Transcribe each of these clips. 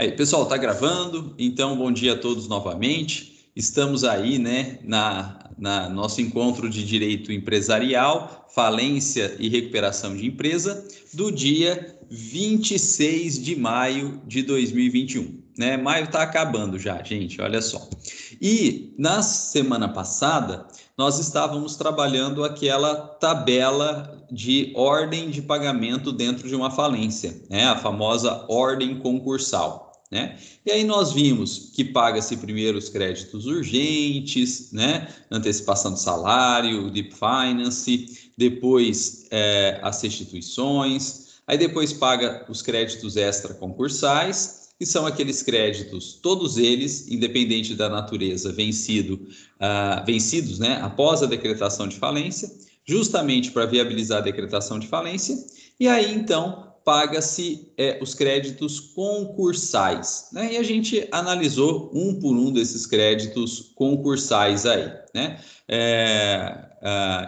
Aí, pessoal, tá gravando? Então, bom dia a todos novamente. Estamos aí, né, na nosso encontro de direito empresarial, falência e recuperação de empresa, do dia 26 de maio de 2021. Né? Maio está acabando já, gente, olha só. E na semana passada, nós estávamos trabalhando aquela tabela de ordem de pagamento dentro de uma falência, né? A famosa ordem concursal. Né? E aí nós vimos que paga-se primeiro os créditos urgentes, né? Antecipação de salário, deep finance, depois as restituições, aí depois paga os créditos extra concursais, que são aqueles créditos, todos eles, independente da natureza, vencidos, né? Após a decretação de falência, justamente para viabilizar a decretação de falência, e aí então paga-se os créditos concursais, né? E a gente analisou um por um desses créditos concursais aí, né?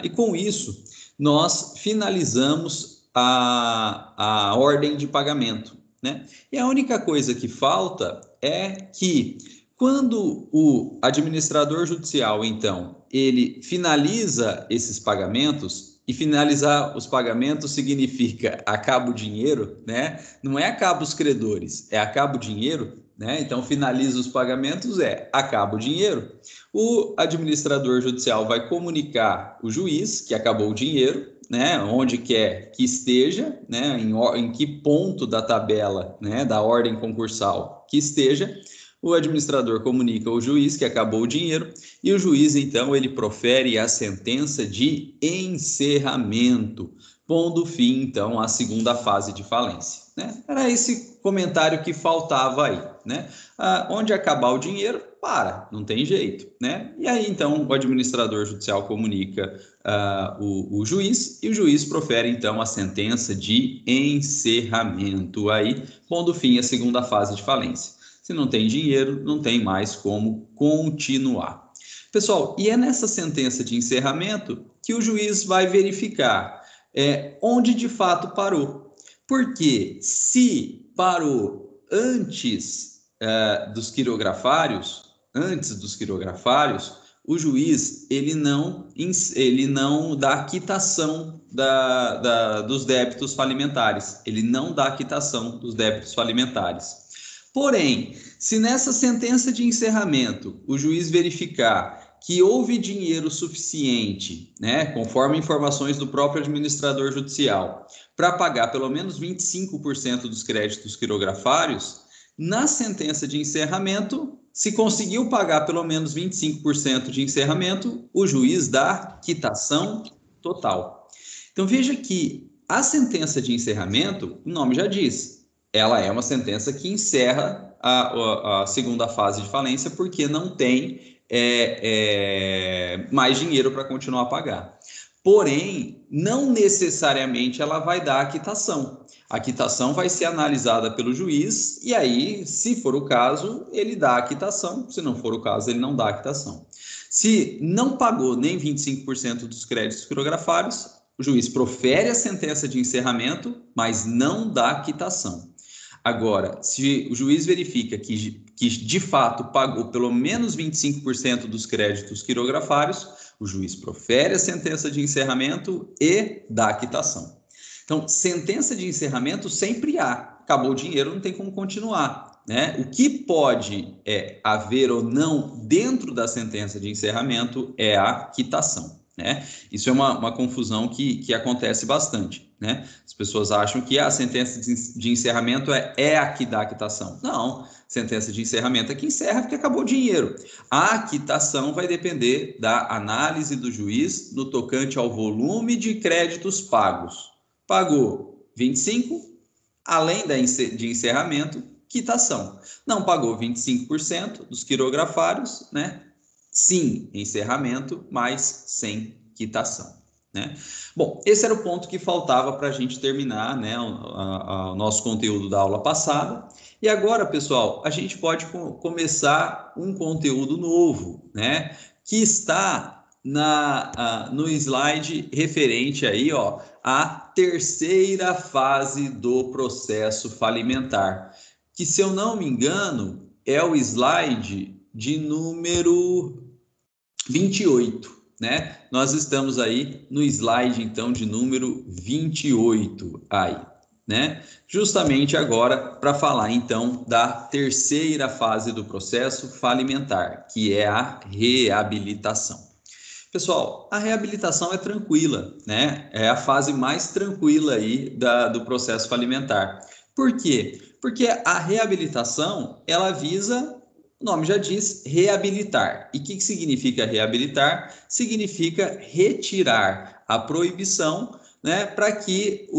E com isso, nós finalizamos a ordem de pagamento, né? E a única coisa que falta é que quando o administrador judicial, então, ele finaliza esses pagamentos, e finalizar os pagamentos significa acaba o dinheiro, né? Não é acaba os credores, é acaba o dinheiro, né? Então, finaliza os pagamentos, acaba o dinheiro. O administrador judicial vai comunicar o juiz que acabou o dinheiro, né? Onde quer que esteja, né? Em que ponto da tabela, né? Da ordem concursal que esteja. O administrador comunica ao juiz que acabou o dinheiro e o juiz, então, ele profere a sentença de encerramento, pondo fim, então, à segunda fase de falência. Né? Era esse comentário que faltava aí. Né? Onde acabar o dinheiro, não tem jeito. Né? E aí, então, o administrador judicial comunica o juiz e o juiz profere, então, a sentença de encerramento, aí, pondo fim à segunda fase de falência. Se não tem dinheiro, não tem mais como continuar. Pessoal, e é nessa sentença de encerramento que o juiz vai verificar onde de fato parou. Porque se parou antes dos quirografários, o juiz ele não dá quitação dos débitos falimentares. Ele não dá quitação dos débitos falimentares. Porém, se nessa sentença de encerramento o juiz verificar que houve dinheiro suficiente, né, conforme informações do próprio administrador judicial, para pagar pelo menos 25% dos créditos quirografários, na sentença de encerramento, se conseguiu pagar pelo menos 25% de encerramento, o juiz dá quitação total. Então veja que a sentença de encerramento, o nome já diz, ela é uma sentença que encerra a segunda fase de falência porque não tem mais dinheiro para continuar a pagar. Porém, não necessariamente ela vai dar a quitação. A quitação vai ser analisada pelo juiz e aí, se for o caso, ele dá a quitação. Se não for o caso, ele não dá a quitação. Se não pagou nem 25% dos créditos quirografários, o juiz profere a sentença de encerramento, mas não dá quitação. Agora, se o juiz verifica que de fato pagou pelo menos 25% dos créditos quirografários, o juiz profere a sentença de encerramento e dá a quitação. Então, sentença de encerramento sempre há. Acabou o dinheiro, não tem como continuar. Né? O que pode haver ou não dentro da sentença de encerramento é a quitação. Né? Isso é uma confusão que acontece bastante. Né? As pessoas acham que a sentença de encerramento é a que dá a quitação. Não, sentença de encerramento é que encerra porque acabou o dinheiro. A quitação vai depender da análise do juiz no tocante ao volume de créditos pagos. Pagou 25, além de encerramento, quitação. Não pagou 25% dos quirografários, né? Sim, encerramento, mas sem quitação. Né? Bom, esse era o ponto que faltava para a gente terminar, né, o nosso conteúdo da aula passada. E agora, pessoal, a gente pode começar um conteúdo novo, né, que está no slide referente aí, à terceira fase do processo falimentar. que, se eu não me engano, é o slide de número 28, né? Nós estamos aí no slide, então, de número 28 aí, né? Justamente agora para falar, então, da terceira fase do processo falimentar, que é a reabilitação. Pessoal, a reabilitação é tranquila, né? É a fase mais tranquila aí do processo falimentar. Por quê? Porque a reabilitação, ela visa, o nome já diz, reabilitar. E o que significa reabilitar? Significa retirar a proibição, né, para que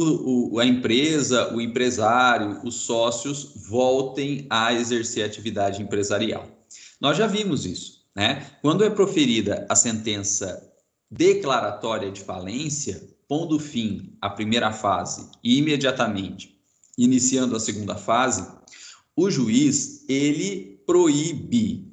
a empresa, o empresário, os sócios voltem a exercer atividade empresarial. Nós já vimos isso, né? Quando é proferida a sentença declaratória de falência, pondo fim à primeira fase e imediatamente iniciando a segunda fase, o juiz, ele proíbe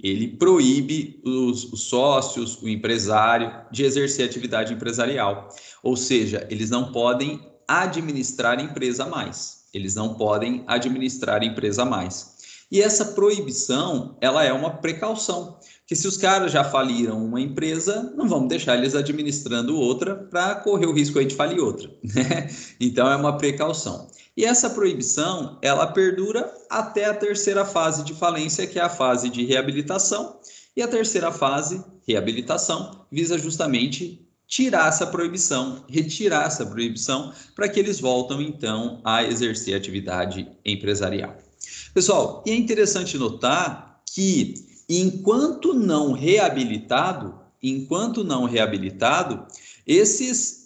os sócios, o empresário, de exercer atividade empresarial. Ou seja, eles não podem administrar empresa mais. Eles não podem administrar empresa mais. E essa proibição, ela é uma precaução, que se os caras já faliram uma empresa, não vamos deixar eles administrando outra para correr o risco aí de falir outra, né? Então é uma precaução. E essa proibição, ela perdura até a terceira fase de falência, que é a fase de reabilitação. E a terceira fase, reabilitação, visa justamente tirar essa proibição, retirar essa proibição, para que eles voltem, então, a exercer atividade empresarial. Pessoal, e é interessante notar que, enquanto não reabilitado, esses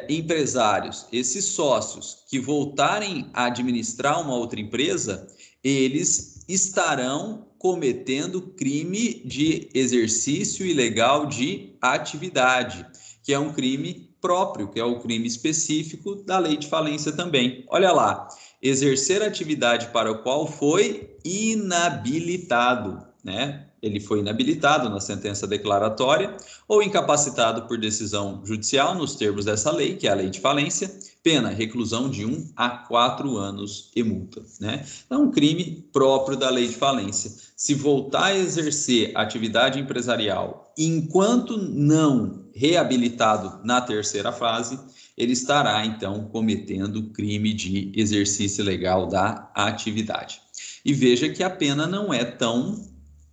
empresários, esses sócios que voltarem a administrar uma outra empresa, eles estarão cometendo crime de exercício ilegal de atividade, que é um crime próprio, que é o crime específico da lei de falência também. Olha lá, exercer atividade para o qual foi inabilitado, né? Ele foi inabilitado na sentença declaratória ou incapacitado por decisão judicial nos termos dessa lei, que é a lei de falência, pena reclusão de 1 a 4 anos e multa, né? É um crime próprio da lei de falência. Se voltar a exercer atividade empresarial enquanto não reabilitado na terceira fase, ele estará, então, cometendo crime de exercício ilegal da atividade. E veja que a pena não é tão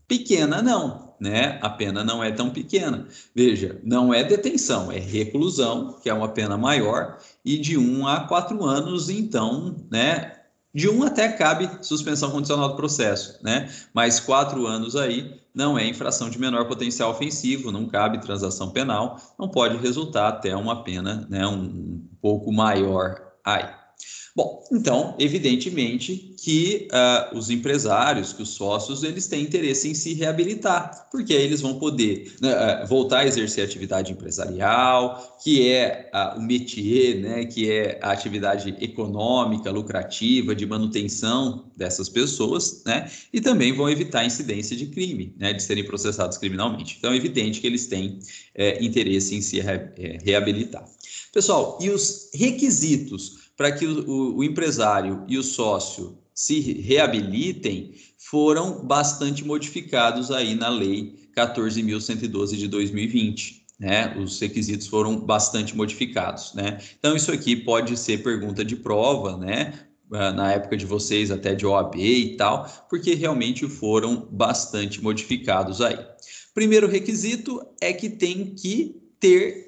pequena, não, né? A pena não é tão pequena. Veja, não é detenção, é reclusão, que é uma pena maior, e de 1 a 4 anos, então, né? De 1 até cabe suspensão condicional do processo, né? Mas 4 anos aí não é infração de menor potencial ofensivo, não cabe transação penal, não pode resultar até uma pena, né, um pouco maior aí. Bom, então, evidentemente que os empresários, que os sócios, eles têm interesse em se reabilitar, porque aí eles vão poder voltar a exercer a atividade empresarial, que é o métier, né, que é a atividade econômica, lucrativa, de manutenção dessas pessoas, né, e também vão evitar a incidência de crime, né, de serem processados criminalmente. Então, é evidente que eles têm interesse em se reabilitar. Pessoal, e os requisitos para que o empresário e o sócio se reabilitem foram bastante modificados aí na Lei 14.112 de 2020. Né? Os requisitos foram bastante modificados. Né? Então, isso aqui pode ser pergunta de prova, né? Na época de vocês, até de OAB e tal, porque realmente foram bastante modificados aí. Primeiro requisito é que tem que ter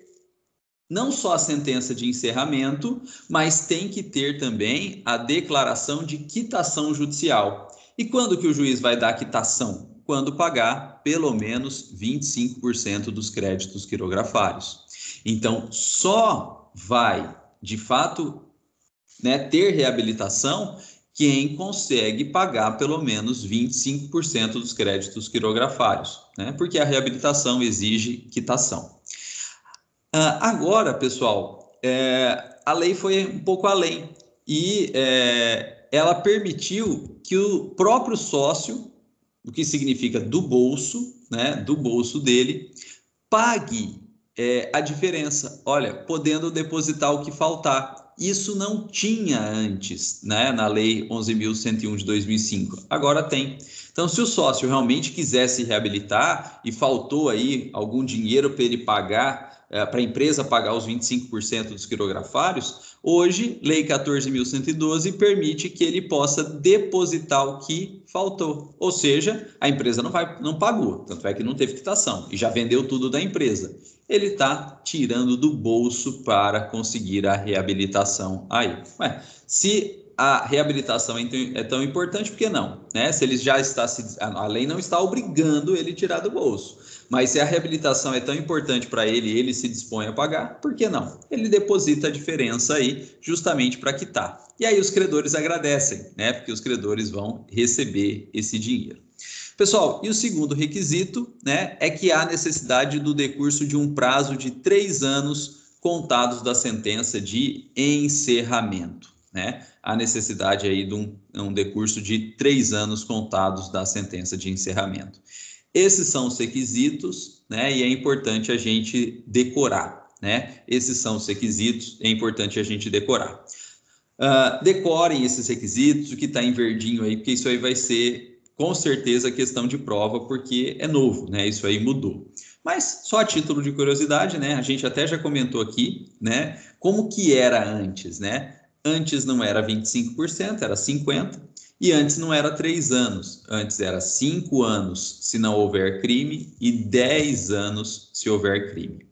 não só a sentença de encerramento, mas tem que ter também a declaração de quitação judicial. E quando que o juiz vai dar quitação? Quando pagar pelo menos 25% dos créditos quirografários. Então, só vai, de fato, né, ter reabilitação quem consegue pagar pelo menos 25% dos créditos quirografários, né? Porque a reabilitação exige quitação. Agora, pessoal, a lei foi um pouco além e ela permitiu que o próprio sócio, o que significa do bolso, né, do bolso dele, pague a diferença, olha, podendo depositar o que faltar. Isso não tinha antes, né, na Lei 11.101 de 2005. Agora tem. Então, se o sócio realmente quiser se reabilitar e faltou aí algum dinheiro para ele pagar, para a empresa pagar os 25% dos quirografários, hoje, Lei 14.112 permite que ele possa depositar o que faltou. Ou seja, a empresa não pagou, tanto é que não teve quitação e já vendeu tudo da empresa. Ele está tirando do bolso para conseguir a reabilitação aí. Ué, se a reabilitação é tão importante, por que não? Né? Se ele já está, a lei não está obrigando ele a tirar do bolso. Mas se a reabilitação é tão importante para ele e ele se dispõe a pagar, por que não? Ele deposita a diferença aí justamente para quitar. E aí os credores agradecem, né? Porque os credores vão receber esse dinheiro. Pessoal, e o segundo requisito, né, é que há necessidade do decurso de um prazo de 3 anos contados da sentença de encerramento, né? Há necessidade aí de um decurso de 3 anos contados da sentença de encerramento. Esses são os requisitos, né? E é importante a gente decorar, né? Esses são os requisitos, é importante a gente decorar. Decorem esses requisitos, o que está em verdinho aí, porque isso aí vai ser com certeza questão de prova, porque é novo, né? Isso aí mudou. Mas só a título de curiosidade, né? A gente até já comentou aqui, né? Como que era antes, né? Antes não era 25%, era 50%. E antes não era 3 anos, antes era 5 anos se não houver crime e 10 anos se houver crime.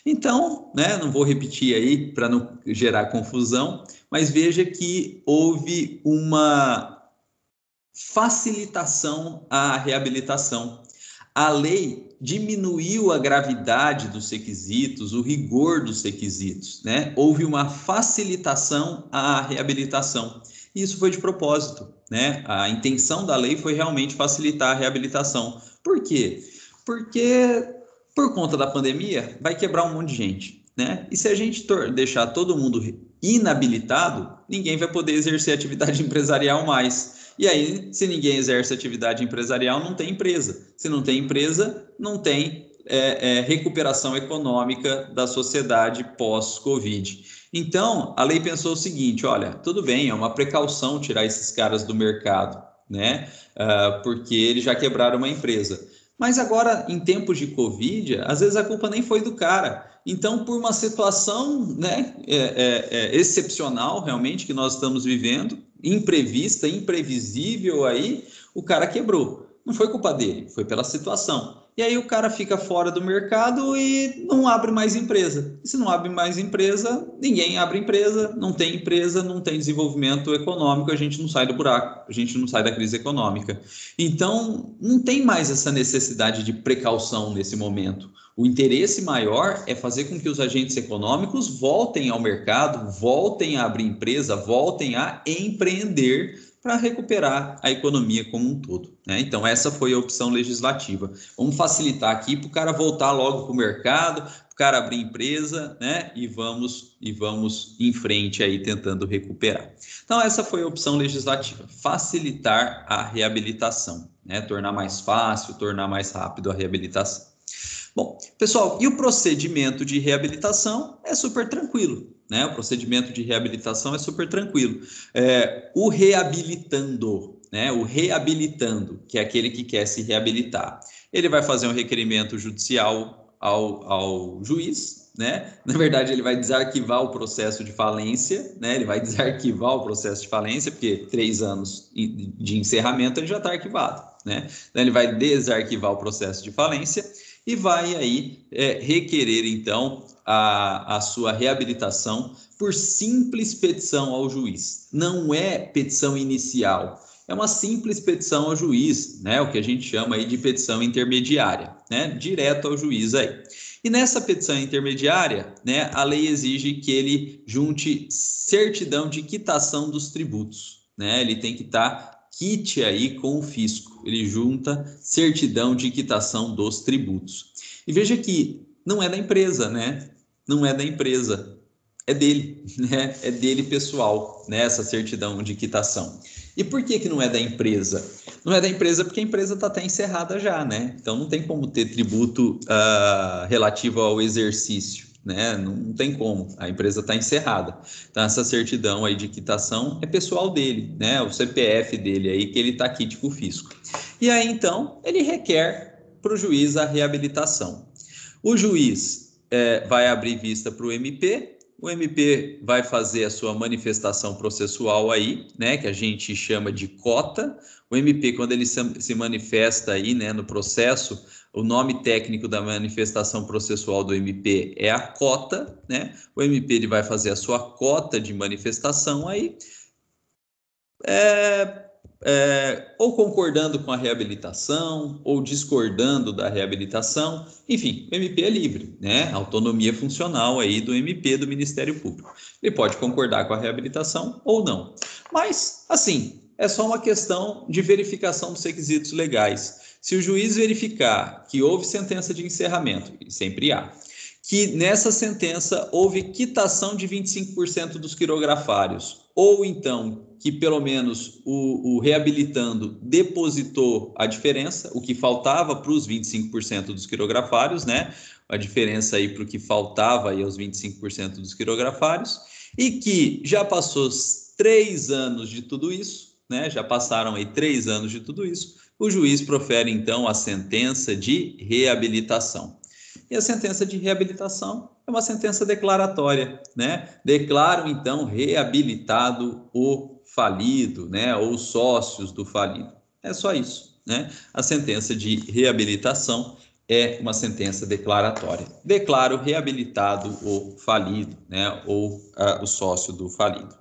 Então, né, não vou repetir aí para não gerar confusão, mas veja que houve uma facilitação à reabilitação. A lei diminuiu a gravidade dos requisitos, o rigor dos requisitos, né? Houve uma facilitação à reabilitação. E isso foi de propósito, né? A intenção da lei foi realmente facilitar a reabilitação. Por quê? Porque por conta da pandemia vai quebrar um monte de gente, né? E se a gente deixar todo mundo inabilitado, ninguém vai poder exercer atividade empresarial mais. E aí, se ninguém exerce atividade empresarial, não tem empresa. Se não tem empresa, não tem recuperação econômica da sociedade pós-Covid. Então, a lei pensou o seguinte, olha, tudo bem, é uma precaução tirar esses caras do mercado, né? Porque eles já quebraram uma empresa. Mas agora, em tempos de Covid, às vezes a culpa nem foi do cara. Então, por uma situação, né, excepcional realmente que nós estamos vivendo, imprevista, imprevisível aí, o cara quebrou. Não foi culpa dele, foi pela situação. E aí o cara fica fora do mercado e não abre mais empresa. E se não abre mais empresa, ninguém abre empresa, não tem desenvolvimento econômico, a gente não sai do buraco, a gente não sai da crise econômica. Então, não tem mais essa necessidade de precaução nesse momento. O interesse maior é fazer com que os agentes econômicos voltem ao mercado, voltem a abrir empresa, voltem a empreender para recuperar a economia como um todo, né? Então, essa foi a opção legislativa. Vamos facilitar aqui para o cara voltar logo para o mercado, para o cara abrir empresa, né? E vamos em frente aí tentando recuperar. Então, essa foi a opção legislativa, facilitar a reabilitação, né? Tornar mais fácil, tornar mais rápido a reabilitação. Bom, pessoal, e o procedimento de reabilitação é super tranquilo, né? O procedimento de reabilitação é super tranquilo. O reabilitando, né? O reabilitando, que é aquele que quer se reabilitar, ele vai fazer um requerimento judicial ao juiz, né? Na verdade, ele vai desarquivar o processo de falência, né? Ele vai desarquivar o processo de falência, porque 3 anos de encerramento ele já está arquivado, né? Então, ele vai desarquivar o processo de falência e vai aí requerer, então, a sua reabilitação por simples petição ao juiz. Não é petição inicial, é uma simples petição ao juiz, né? O que a gente chama aí de petição intermediária, né? Direto ao juiz aí. E nessa petição intermediária, né, a lei exige que ele junte certidão de quitação dos tributos, né? Ele tem que estar quite aí com o fisco, ele junta certidão de quitação dos tributos. E veja que não é da empresa, né? Não é da empresa, é dele, né? É dele pessoal, né? Essa certidão de quitação. E por que não é da empresa? Não é da empresa porque a empresa está até encerrada já, né? Então não tem como ter tributo relativo ao exercício, né? Não tem como, a empresa está encerrada. Então, essa certidão aí de quitação é pessoal dele, né? O CPF dele aí, que ele está quite com o fisco. E aí, então, ele requer para o juiz a reabilitação. O juiz vai abrir vista para o MP vai fazer a sua manifestação processual aí, né, que a gente chama de cota. O MP, quando ele se manifesta aí, né, no processo, o nome técnico da manifestação processual do MP é a cota, né? O MP ele vai fazer a sua cota de manifestação aí, ou concordando com a reabilitação, ou discordando da reabilitação, enfim, o MP é livre, né? Autonomia funcional aí do MP, do Ministério Público. Ele pode concordar com a reabilitação ou não. Mas, assim, é só uma questão de verificação dos requisitos legais. Se o juiz verificar que houve sentença de encerramento, e sempre há, que nessa sentença houve quitação de 25% dos quirografários, ou então que pelo menos o reabilitando depositou a diferença, o que faltava para os 25% dos quirografários, né? A diferença aí para o que faltava aí aos 25% dos quirografários, e que já passou 3 anos de tudo isso, né? Já passaram aí 3 anos de tudo isso, o juiz profere então a sentença de reabilitação. E a sentença de reabilitação é uma sentença declaratória, né? Declaram, então, reabilitado o falido, né? Ou os sócios do falido. É só isso, né? A sentença de reabilitação é uma sentença declaratória. Declaro reabilitado o falido, né? Ou o sócio do falido.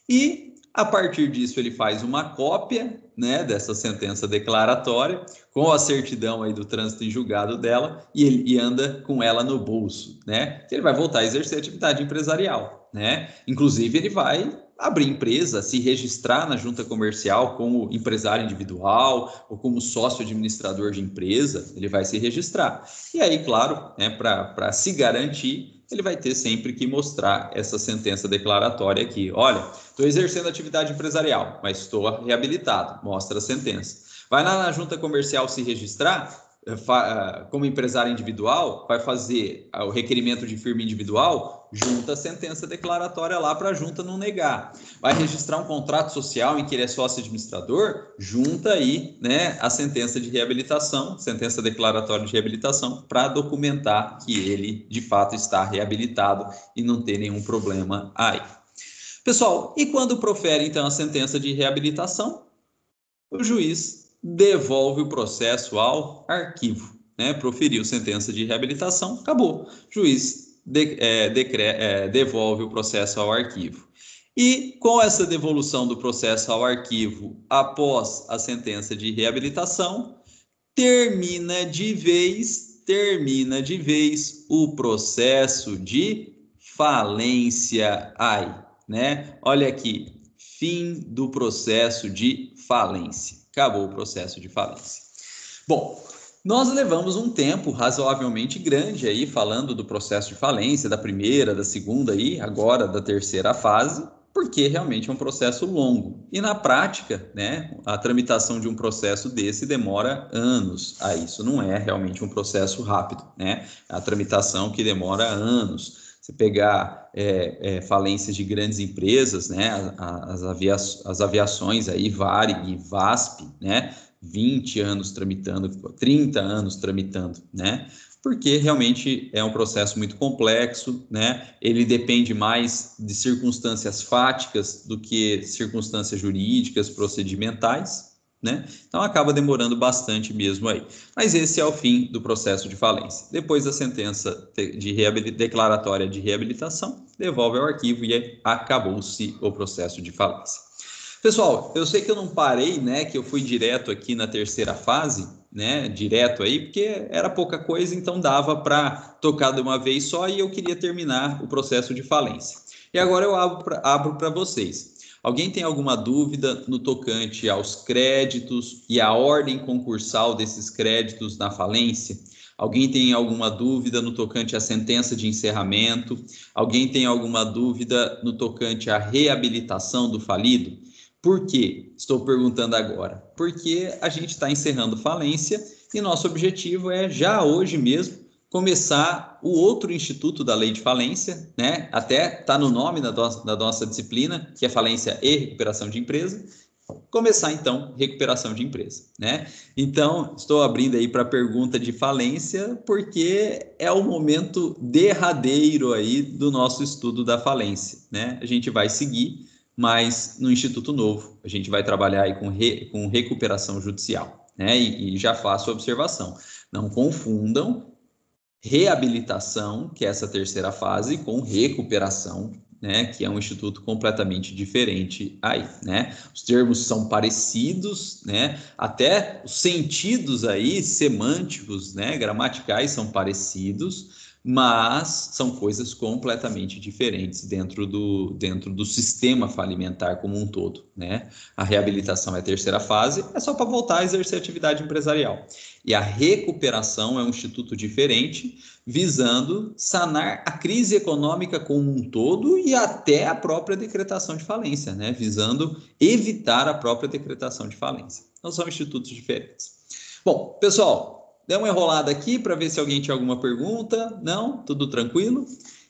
E a partir disso, ele faz uma cópia, né, dessa sentença declaratória, com a certidão aí do trânsito em julgado dela, e anda com ela no bolso, né? Ele vai voltar a exercer atividade empresarial, né? Inclusive, ele vai abrir empresa, se registrar na junta comercial como empresário individual ou como sócio administrador de empresa, ele vai se registrar. E aí, claro, né, para se garantir, ele vai ter sempre que mostrar essa sentença declaratória aqui. Olha, estou exercendo atividade empresarial, mas estou reabilitado. Mostra a sentença. Vai lá na junta comercial se registrar como empresário individual, vai fazer o requerimento de firma individual, junta a sentença declaratória lá para a junta não negar. Vai registrar um contrato social em que ele é sócio administrador, junta aí, né, a sentença de reabilitação, sentença declaratória de reabilitação, para documentar que ele de fato está reabilitado e não tem nenhum problema aí. Pessoal, e quando profere então a sentença de reabilitação, o juiz devolve o processo ao arquivo, né? Proferiu sentença de reabilitação, acabou. Juiz devolve o processo ao arquivo. E com essa devolução do processo ao arquivo após a sentença de reabilitação, termina de vez o processo de falência. Né? Olha aqui, fim do processo de falência. Acabou o processo de falência. Bom, nós levamos um tempo razoavelmente grande aí falando do processo de falência, da primeira, da segunda e agora da terceira fase, porque realmente é um processo longo. E na prática, né, a tramitação de um processo desse demora anos. Isso não é realmente um processo rápido, né? A tramitação que demora anos. Você pegar falências de grandes empresas, né, as aviações aí, Varig, VASP, né, 20 anos tramitando, 30 anos tramitando, né, porque realmente é um processo muito complexo, né, ele depende mais de circunstâncias fáticas do que circunstâncias jurídicas, procedimentais, né? Então acaba demorando bastante mesmo aí. Mas esse é o fim do processo de falência. Depois da sentença declaratória de reabilitação, devolve ao arquivo e acabou-se o processo de falência. Pessoal, eu sei que eu não parei, né? Que eu fui direto aqui na terceira fase, né? Direto aí, porque era pouca coisa, então dava para tocar de uma vez só e eu queria terminar o processo de falência. E agora eu abro para vocês. Alguém tem alguma dúvida no tocante aos créditos e a ordem concursal desses créditos na falência? Alguém tem alguma dúvida no tocante à sentença de encerramento? Alguém tem alguma dúvida no tocante à reabilitação do falido? Por quê? Estou perguntando agora. Porque a gente está encerrando falência e nosso objetivo é já hoje mesmo começar o outro instituto da lei de falência, né? Até está no nome da nossa disciplina, que é falência e recuperação de empresa. Começar, então, recuperação de empresa, né? Então, estou abrindo aí para a pergunta de falência, porque é o momento derradeiro aí do nosso estudo da falência, né? A gente vai seguir, mas no Instituto Novo, a gente vai trabalhar aí com recuperação judicial, né? E já faço a observação, não confundam reabilitação, que é essa terceira fase, com recuperação, né, que é um instituto completamente diferente aí, né? Os termos são parecidos, né? Até os sentidos aí semânticos, né, gramaticais são parecidos, mas são coisas completamente diferentes dentro do sistema falimentar como um todo, né? A reabilitação é a terceira fase, é só para voltar a exercer atividade empresarial. E a recuperação é um instituto diferente, visando sanar a crise econômica como um todo e até a própria decretação de falência, né? Visando evitar a própria decretação de falência. Então, são institutos diferentes. Bom, pessoal, dê uma enrolada aqui para ver se alguém tinha alguma pergunta. Não? Tudo tranquilo?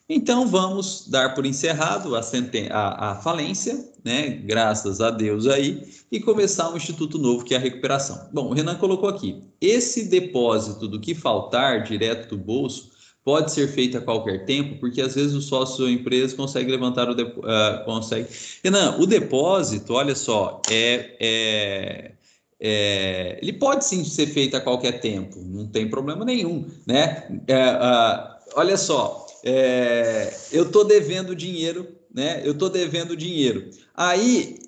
Então, vamos dar por encerrado a falência, né? Graças a Deus aí, e começar um instituto novo, que é a recuperação. Bom, o Renan colocou aqui, esse depósito do que faltar direto do bolso pode ser feito a qualquer tempo, porque às vezes o sócio da empresa consegue levantar consegue. Renan, o depósito, olha só, ele pode sim ser feito a qualquer tempo, não tem problema nenhum, né? Olha só, eu estou devendo dinheiro, né? Eu estou devendo dinheiro. Aí,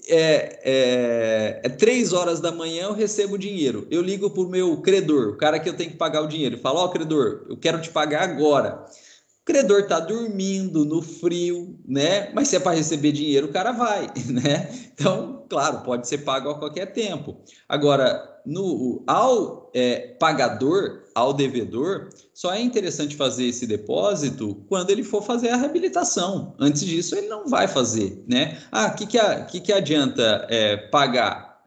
3 horas da manhã eu recebo dinheiro. Eu ligo para o meu credor, o cara que eu tenho que pagar o dinheiro. Eu falo, ó, credor, eu quero te pagar agora. O credor está dormindo no frio, né? Mas se é para receber dinheiro, o cara vai, né? Então, claro, pode ser pago a qualquer tempo. Agora, ao pagador, ao devedor, só é interessante fazer esse depósito quando ele for fazer a reabilitação. Antes disso, ele não vai fazer, né? Que adianta pagar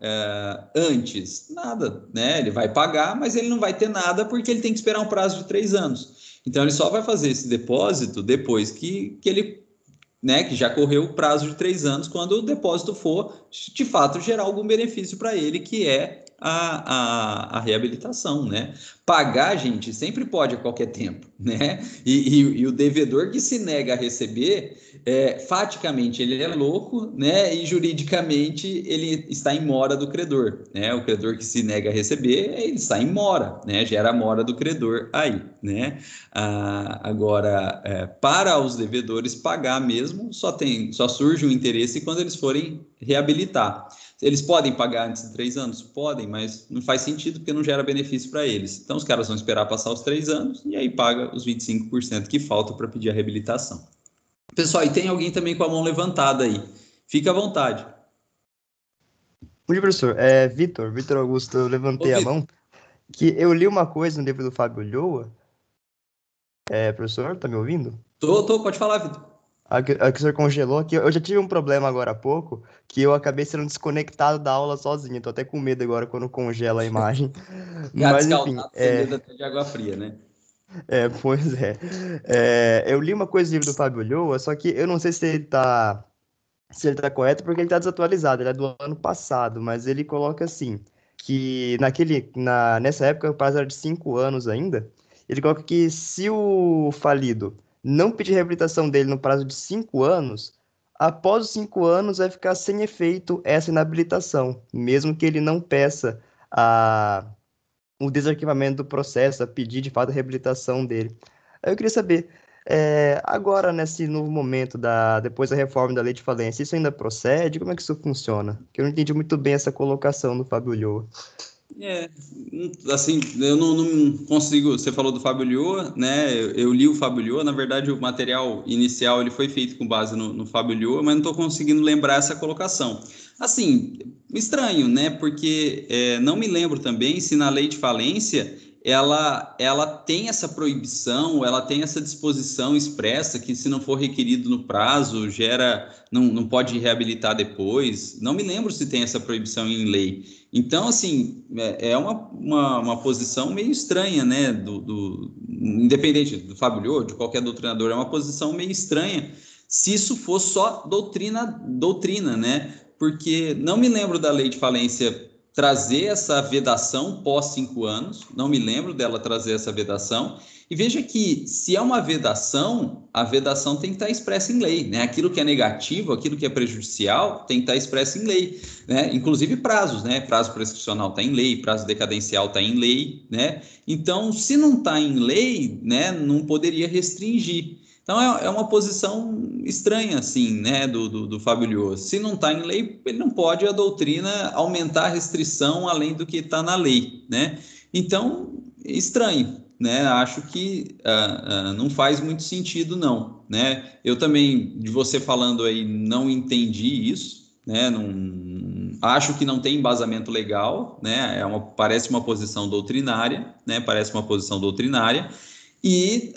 antes? Nada, né? Ele vai pagar, mas ele não vai ter nada porque ele tem que esperar um prazo de 3 anos. Então, ele só vai fazer esse depósito depois que ele, né, que já correu o prazo de 3 anos, quando o depósito for, de fato, gerar algum benefício para ele, que é a reabilitação, né? Pagar, gente, sempre pode a qualquer tempo, né? E o devedor que se nega a receber, faticamente ele é louco, né? E juridicamente ele está em mora do credor, né? O credor que se nega a receber, ele está em mora, né? Gera a mora do credor aí, né? Agora, para os devedores pagar mesmo, só surge um interesse quando eles forem reabilitar. Eles podem pagar antes de 3 anos? Podem, mas não faz sentido porque não gera benefício para eles. Então, os caras vão esperar passar os 3 anos e aí paga os 25% que faltam para pedir a reabilitação. Pessoal, e tem alguém também com a mão levantada aí. Fica à vontade. Bom dia, professor. Vitor Augusto, eu levantei Ô, a Vitor. mão, que eu li uma coisa no livro do Fábio Ulloa. Professor, tá me ouvindo? Pode falar, Vitor. A que o senhor congelou, que eu já tive um problema agora há pouco, que eu acabei sendo desconectado da aula sozinho. Tô até com medo agora quando congela a imagem. Gato Mas, enfim, escaldado tem medo até de água fria, né? pois é. Eu li uma coisa no livro do Fábio Ulloa, só que eu não sei se ele tá correto, porque ele está desatualizado, ele é do ano passado, mas ele coloca assim, que nessa época o prazo era de 5 anos ainda, ele coloca que se o falido não pedir reabilitação dele no prazo de 5 anos, após os 5 anos vai ficar sem efeito essa inabilitação, mesmo que ele não peça a, o desarquivamento do processo, a pedir de fato a reabilitação dele. Aí eu queria saber, agora nesse novo momento, depois da reforma da lei de falência, isso ainda procede? Como é que isso funciona? Que eu não entendi muito bem essa colocação do Fábio Ulloa. É, assim, eu não consigo. Você falou do Fábio Lyoa, né? Eu li o Fábio Lyoa. Na verdade, o material inicial ele foi feito com base no Fábio Lyoa, mas não estou conseguindo lembrar essa colocação. Assim, estranho, né? Porque não me lembro também se na lei de falência ela tem essa proibição, ela tem essa disposição expressa que, se não for requerido no prazo, não pode reabilitar depois. Não me lembro se tem essa proibição em lei. Então, assim, é uma posição meio estranha, né? Independente do Fábio Liô, de qualquer doutrinador, é uma posição meio estranha se isso for só doutrina, né? Porque não me lembro da lei de falência trazer essa vedação pós 5 anos, não me lembro dela trazer essa vedação, e veja que, se é uma vedação, a vedação tem que estar expressa em lei, né? Aquilo que é negativo, aquilo que é prejudicial, tem que estar expresso em lei, né? Inclusive prazos, né? Prazo prescricional está em lei, prazo decadencial está em lei, né? Então, se não está em lei, né, não poderia restringir. Então, é uma posição estranha, assim, né, do Fábio Liô. Se não está em lei, ele não pode, a doutrina, aumentar a restrição além do que está na lei, né? Então, estranho, né? Acho que não faz muito sentido, não, né? Eu também, de você falando aí, não entendi isso, né? Não, acho que não tem embasamento legal, né? Parece uma posição doutrinária, né? Parece uma posição doutrinária. E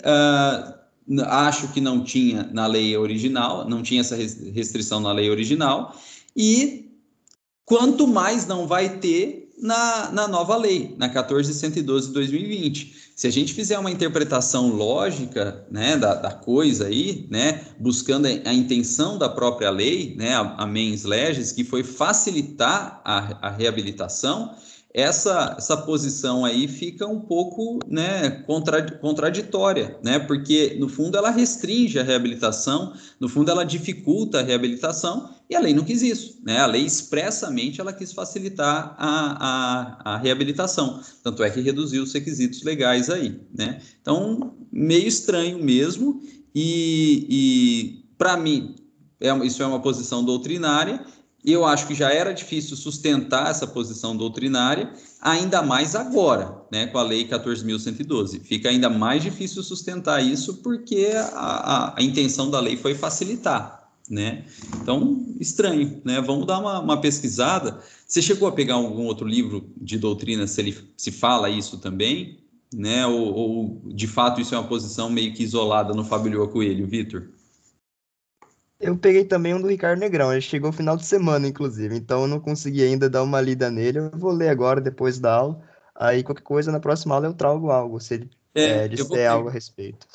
acho que não tinha na lei original, não tinha essa restrição na lei original, e quanto mais não vai ter na nova lei, na 14.112 de 2020. Se a gente fizer uma interpretação lógica, né, da coisa aí, né, buscando a intenção da própria lei, né, a mens legis, que foi facilitar a reabilitação, essa posição aí fica um pouco, né, contraditória, né, porque no fundo ela restringe a reabilitação, no fundo ela dificulta a reabilitação, e a lei não quis isso, né? A lei expressamente ela quis facilitar a reabilitação, tanto é que reduziu os requisitos legais aí, né? Então, meio estranho mesmo, e para mim isso é uma posição doutrinária. Eu acho que já era difícil sustentar essa posição doutrinária, ainda mais agora, né, com a Lei 14.112. Fica ainda mais difícil sustentar isso, porque a intenção da lei foi facilitar, né? Então, estranho, né? Vamos dar uma pesquisada. Você chegou a pegar algum outro livro de doutrina, se ele se fala isso também, né? Ou de fato isso é uma posição meio que isolada no Fábio Liô Coelho, Vitor? Eu peguei também um do Ricardo Negrão, ele chegou no final de semana, inclusive, então eu não consegui ainda dar uma lida nele. Eu vou ler agora, depois da aula. Aí qualquer coisa, na próxima aula eu trago algo, se ele Eu vou disser algo pegar. a respeito.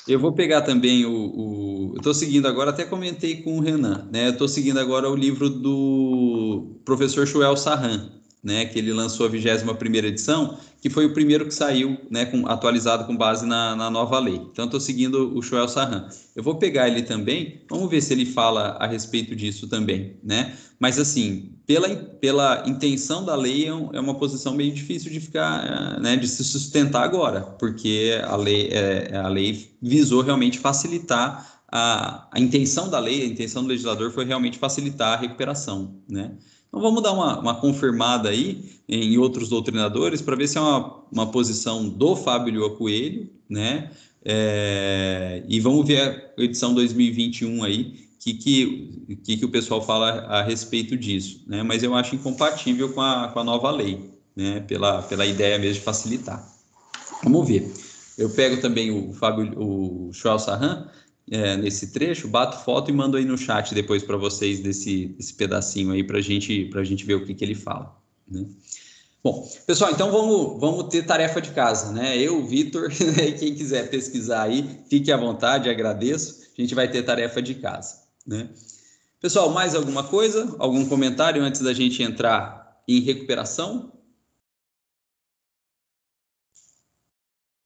Eu vou pegar também eu estou seguindo agora, até comentei com o Renan, né? Eu estou seguindo agora o livro do professor Joel Sarran, né? Que ele lançou a 21ª edição, que foi o primeiro que saiu, né? Atualizado com base na nova lei. Então, estou seguindo o Joel Sarran. Eu vou pegar ele também, vamos ver se ele fala a respeito disso também, né? Mas, assim, pela intenção da lei, é uma posição meio difícil de ficar, né, de se sustentar agora, porque a lei visou realmente facilitar a intenção da lei, a intenção do legislador foi realmente facilitar a recuperação, né? Então vamos dar uma confirmada aí em outros doutrinadores para ver se é uma posição do Fábio Liô Coelho, né? E vamos ver a edição 2021 aí, que o pessoal fala a respeito disso, né? Mas eu acho incompatível com a nova lei, né? Pela ideia mesmo de facilitar. Vamos ver. Eu pego também o Joel Sarran, nesse trecho, bato foto e mando aí no chat depois para vocês desse pedacinho aí para gente ver o que ele fala, né? Bom, pessoal, então vamos ter tarefa de casa, né? Eu, o Vitor, e quem quiser pesquisar aí, fique à vontade, agradeço. A gente vai ter tarefa de casa, né? Pessoal, mais alguma coisa? Algum comentário antes da gente entrar em recuperação?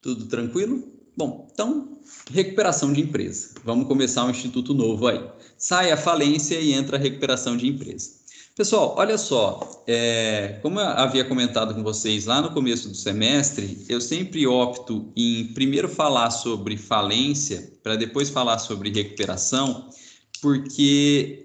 Tudo tranquilo? Bom, então, recuperação de empresa. Vamos começar um instituto novo aí. Sai a falência e entra a recuperação de empresa. Pessoal, olha só, como eu havia comentado com vocês lá no começo do semestre, eu sempre opto em primeiro falar sobre falência, para depois falar sobre recuperação, porque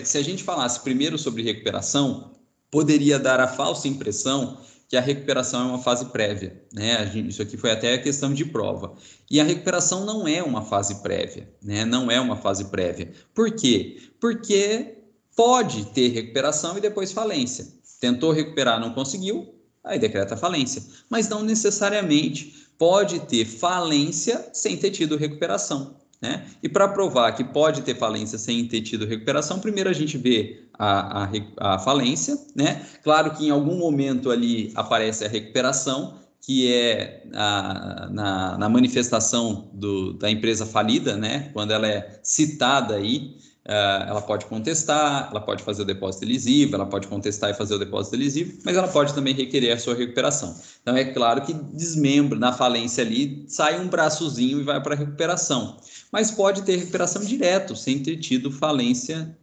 se a gente falasse primeiro sobre recuperação, poderia dar a falsa impressão que a recuperação é uma fase prévia, né? Isso aqui foi até a questão de prova. E a recuperação não é uma fase prévia, né? Não é uma fase prévia. Por quê? Porque pode ter recuperação e depois falência. Tentou recuperar, não conseguiu, aí decreta falência. Mas não necessariamente pode ter falência sem ter tido recuperação, né? E para provar que pode ter falência sem ter tido recuperação, primeiro a gente vê a falência, né? Claro que em algum momento ali aparece a recuperação, que é na manifestação da empresa falida, né? Quando ela é citada aí, ela pode contestar, ela pode fazer o depósito elisivo, ela pode contestar e fazer o depósito elisivo, mas ela pode também requerer a sua recuperação. Então, é claro que desmembra, na falência ali, sai um braçozinho e vai para a recuperação. Mas pode ter recuperação direto, sem ter tido falência,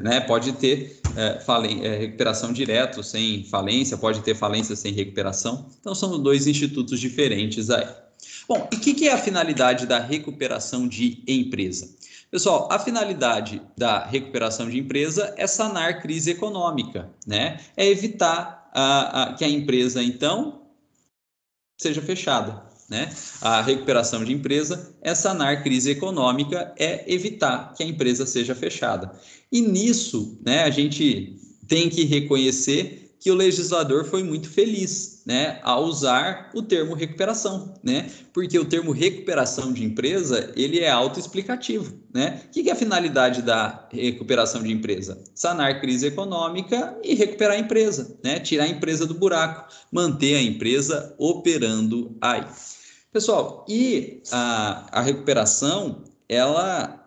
né? Pode ter recuperação direto, sem falência, pode ter falência sem recuperação. Então, são dois institutos diferentes aí. Bom, e o que é a finalidade da recuperação de empresa? Pessoal, a finalidade da recuperação de empresa é sanar crise econômica, né? É evitar que a empresa, então, seja fechada, né? A recuperação de empresa é sanar crise econômica, é evitar que a empresa seja fechada. E nisso, né, a gente tem que reconhecer que o legislador foi muito feliz, né, ao usar o termo recuperação, né, porque o termo recuperação de empresa, ele é autoexplicativo, né? O que é a finalidade da recuperação de empresa? Sanar crise econômica e recuperar a empresa, né, tirar a empresa do buraco, manter a empresa operando aí. Pessoal, e a recuperação, ela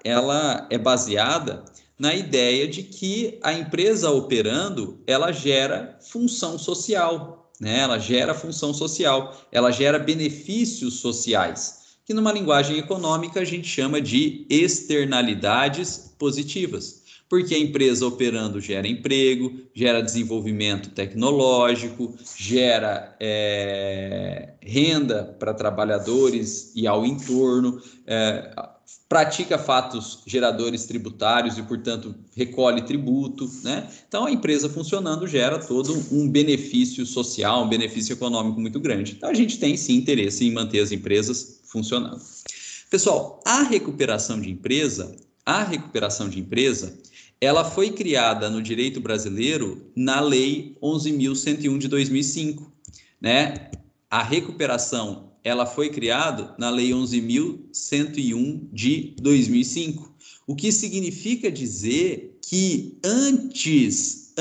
é baseada na ideia de que a empresa operando, ela gera função social, né? Ela gera função social, ela gera benefícios sociais, que numa linguagem econômica a gente chama de externalidades positivas, porque a empresa operando gera emprego, gera desenvolvimento tecnológico, gera renda para trabalhadores e ao entorno, pratica fatos geradores tributários e, portanto, recolhe tributo, né? Então, a empresa funcionando gera todo um benefício social, um benefício econômico muito grande. Então, a gente tem, sim, interesse em manter as empresas funcionando. Pessoal, a recuperação de empresa, ela foi criada no direito brasileiro na Lei 11.101 de 2005, né? A recuperação, ela foi criada na Lei 11.101 de 2005, o que significa dizer que antes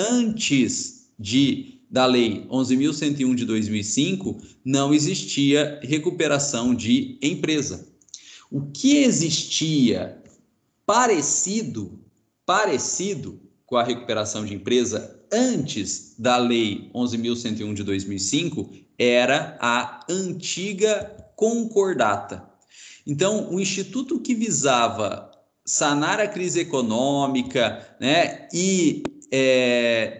da Lei 11.101 de 2005, não existia recuperação de empresa. O que existia parecido com a recuperação de empresa antes da Lei 11.101 de 2005 era a antiga concordata. Então, o instituto que visava sanar a crise econômica, né, e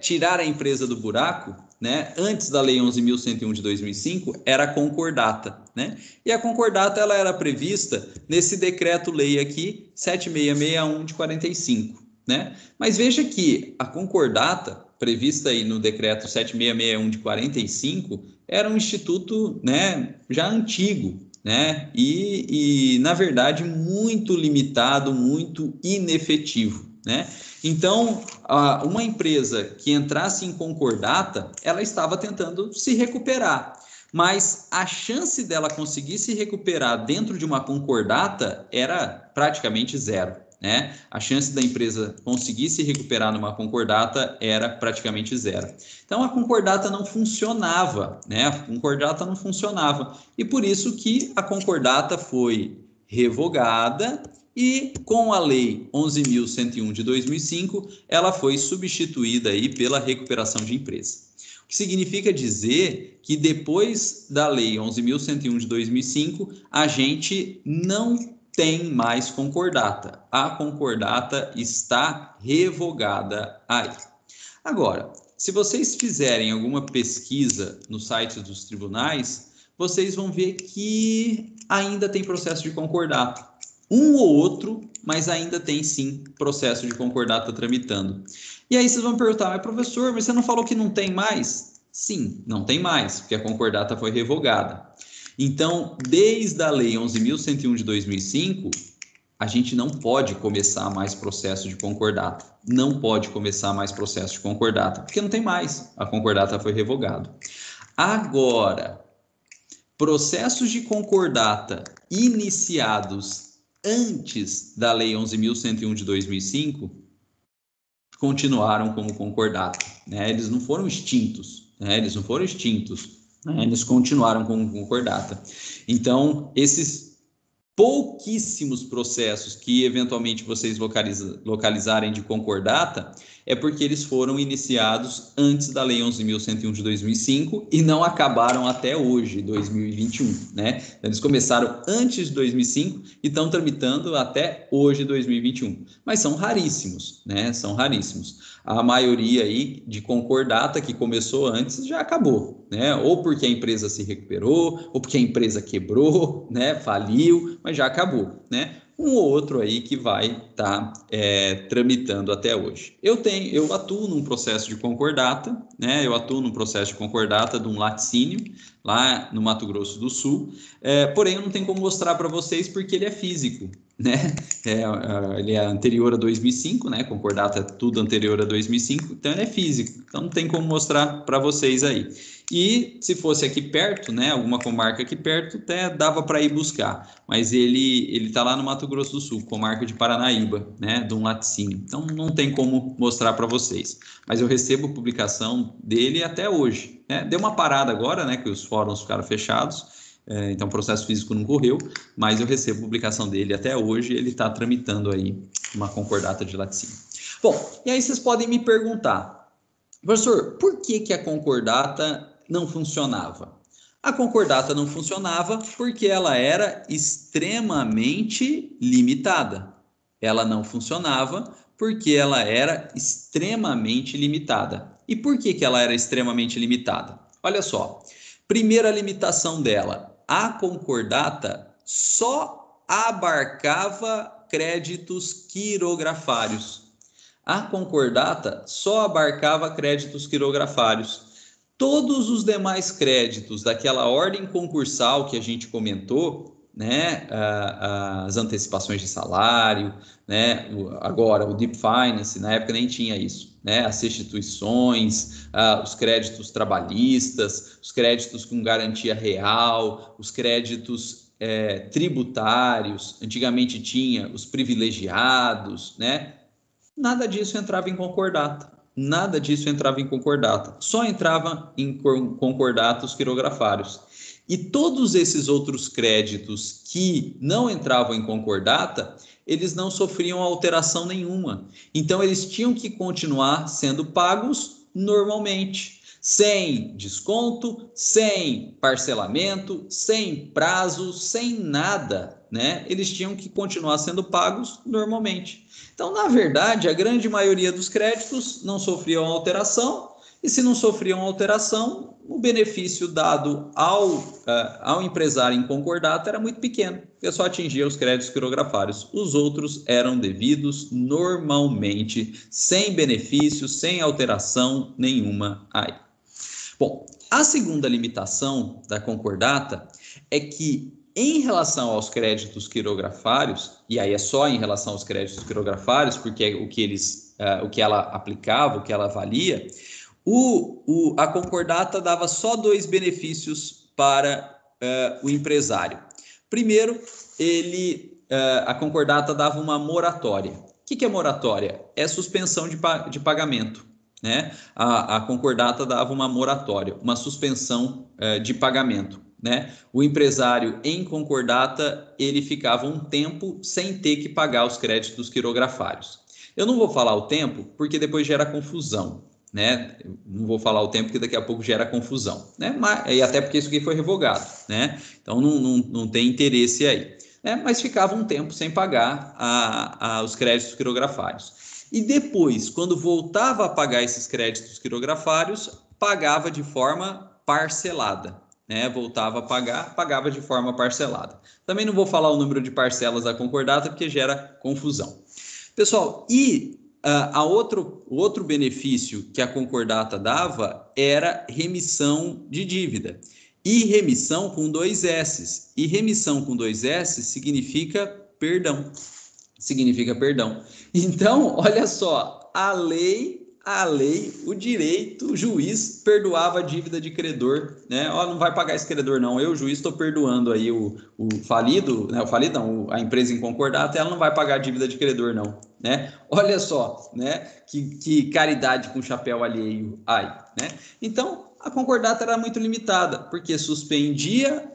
tirar a empresa do buraco, né, antes da Lei 11.101 de 2005, era a concordata, né? E a concordata, ela era prevista nesse decreto-lei aqui, 7661 de 45, né? Mas veja que a concordata, prevista aí no decreto 7661 de 45, era um instituto, né, já antigo, né? E na verdade, muito limitado, muito inefetivo, né? Então, uma empresa que entrasse em concordata, ela estava tentando se recuperar, mas a chance dela conseguir se recuperar dentro de uma concordata era praticamente zero, né? A chance da empresa conseguir se recuperar numa concordata era praticamente zero. Então, a concordata não funcionava, né? A concordata não funcionava, e por isso que a concordata foi revogada, e com a Lei 11.101 de 2005, ela foi substituída aí pela recuperação de empresa. O que significa dizer que depois da Lei 11.101 de 2005, a gente não tem mais concordata. A concordata está revogada aí. Agora, se vocês fizerem alguma pesquisa no site dos tribunais, vocês vão ver que ainda tem processo de concordata. Um ou outro, mas ainda tem sim processo de concordata tramitando. E aí vocês vão perguntar, mas professor, mas você não falou que não tem mais? Sim, não tem mais, porque a concordata foi revogada. Então, desde a Lei 11.101 de 2005, a gente não pode começar mais processo de concordata. Não pode começar mais processo de concordata, porque não tem mais. A concordata foi revogada. Agora, processos de concordata iniciados antes da Lei 11.101 de 2005 continuaram como concordata, né? Eles não foram extintos, né? Eles continuaram como concordata. Então, esses pouquíssimos processos que eventualmente vocês localizarem de concordata é porque eles foram iniciados antes da Lei 11.101 de 2005 e não acabaram até hoje, 2021, né? Então, eles começaram antes de 2005 e estão tramitando até hoje, 2021. Mas são raríssimos, né? São raríssimos. A maioria aí de concordata que começou antes já acabou, né? Ou porque a empresa se recuperou, ou porque a empresa quebrou, né? Faliu, mas já acabou, né? Um ou outro aí que vai estar tramitando até hoje. Eu atuo num processo de concordata, né? Eu atuo num processo de concordata de um laticínio lá no Mato Grosso do Sul, porém eu não tenho como mostrar para vocês porque ele é físico, né? Ele é anterior a 2005, né? Concordata é tudo anterior a 2005, então ele é físico, então não tem como mostrar para vocês aí. E se fosse aqui perto, né, alguma comarca aqui perto, até dava para ir buscar, mas ele está lá no Mato Grosso do Sul, comarca de Paranaíba, né, de um laticínio, então não tem como mostrar para vocês, mas eu recebo publicação dele até hoje, né? Deu uma parada agora, né, que os fóruns ficaram fechados, então o processo físico não correu, mas eu recebo publicação dele até hoje, ele está tramitando aí uma concordata de laticínio. Bom, e aí vocês podem me perguntar, professor, por que a concordata não funcionava? A concordata não funcionava porque ela era extremamente limitada. Ela não funcionava porque ela era extremamente limitada. E por que ela era extremamente limitada? Olha só, primeira limitação dela, a concordata só abarcava créditos quirografários. A concordata só abarcava créditos quirografários. Todos os demais créditos daquela ordem concursal que a gente comentou, né, as antecipações de salário, né, agora o Deep Finance, na época nem tinha isso, né, as restituições, os créditos trabalhistas, os créditos com garantia real, os créditos tributários, antigamente tinha os privilegiados, né? Nada disso entrava em concordata. Nada disso entrava em concordata. Só entrava em concordatos quirografários. E todos esses outros créditos que não entravam em concordata, eles não sofriam alteração nenhuma. Então, eles tinham que continuar sendo pagos normalmente, sem desconto, sem parcelamento, sem prazo, sem nada, né? Eles tinham que continuar sendo pagos normalmente. Então, na verdade, a grande maioria dos créditos não sofriam alteração, e se não sofriam alteração, o benefício dado ao empresário em concordata era muito pequeno, porque só atingia os créditos quirografários. Os outros eram devidos normalmente, sem benefício, sem alteração nenhuma aí. Bom, a segunda limitação da concordata é que, em relação aos créditos quirografários, e aí é só em relação aos créditos quirografários, porque é o que ela aplicava, o que ela valia, a concordata dava só dois benefícios para o empresário. Primeiro, a concordata dava uma moratória. O que é moratória? É suspensão de pagamento, né? A concordata dava uma moratória, uma suspensão de pagamento, né? O empresário em concordata, ele ficava um tempo sem ter que pagar os créditos quirografários. Eu não vou falar o tempo, porque depois gera confusão, né? Não vou falar o tempo, porque daqui a pouco gera confusão, né? E até porque isso aqui foi revogado, né? Então não tem interesse aí, né? Mas ficava um tempo sem pagar os créditos quirografários. E depois, quando voltava a pagar esses créditos quirografários, pagava de forma parcelada, né? Voltava a pagar, pagava de forma parcelada. Também não vou falar o número de parcelas da concordata, porque gera confusão. Pessoal, e o outro benefício que a concordata dava era remissão de dívida. E remissão com 2 S. E remissão com 2 S significa perdão. significa perdão. Então, olha só, a lei, o direito, o juiz perdoava a dívida de credor, né? Ó, não vai pagar esse credor não, eu, juiz, estou perdoando aí o falido, né? O falido não, a empresa em concordata, ela não vai pagar a dívida de credor não, né? Olha só, né? Que caridade com chapéu alheio aí, né? Então, a concordata era muito limitada, porque suspendia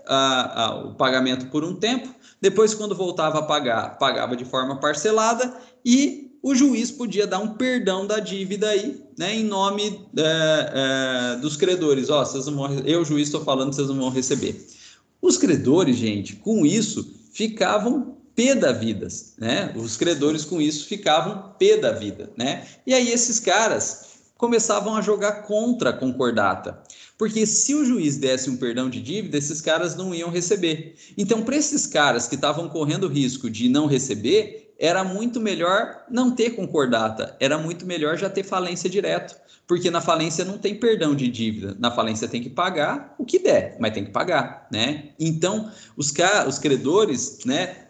o pagamento por um tempo, depois, quando voltava a pagar, pagava de forma parcelada e o juiz podia dar um perdão da dívida aí, né, em nome dos credores. Ó, vocês não vão, eu, juiz, estou falando, vocês não vão receber. Os credores, gente, com isso, ficavam pé da vida, né? Os credores, com isso, ficavam pé da vida, né? E aí esses caras começavam a jogar contra a concordata. Porque se o juiz desse um perdão de dívida, esses caras não iam receber. Então, para esses caras que estavam correndo o risco de não receber, era muito melhor não ter concordata, era muito melhor já ter falência direto, porque na falência não tem perdão de dívida, na falência tem que pagar o que der, mas tem que pagar, né? Então, os credores, né,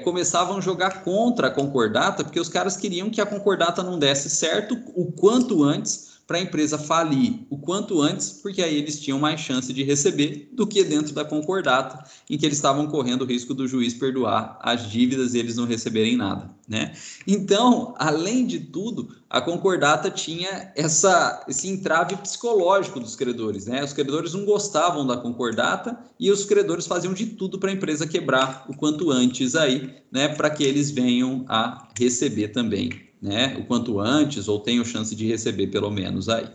começavam a jogar contra a concordata, porque os caras queriam que a concordata não desse certo o quanto antes, para a empresa falir o quanto antes, porque aí eles tinham mais chance de receber do que dentro da concordata, em que eles estavam correndo o risco do juiz perdoar as dívidas e eles não receberem nada, né? Então, além de tudo, a concordata tinha esse entrave psicológico dos credores, né? Os credores não gostavam da concordata e os credores faziam de tudo para a empresa quebrar o quanto antes aí, né? Para que eles venham a receber também, né, o quanto antes, ou tenham chance de receber pelo menos aí.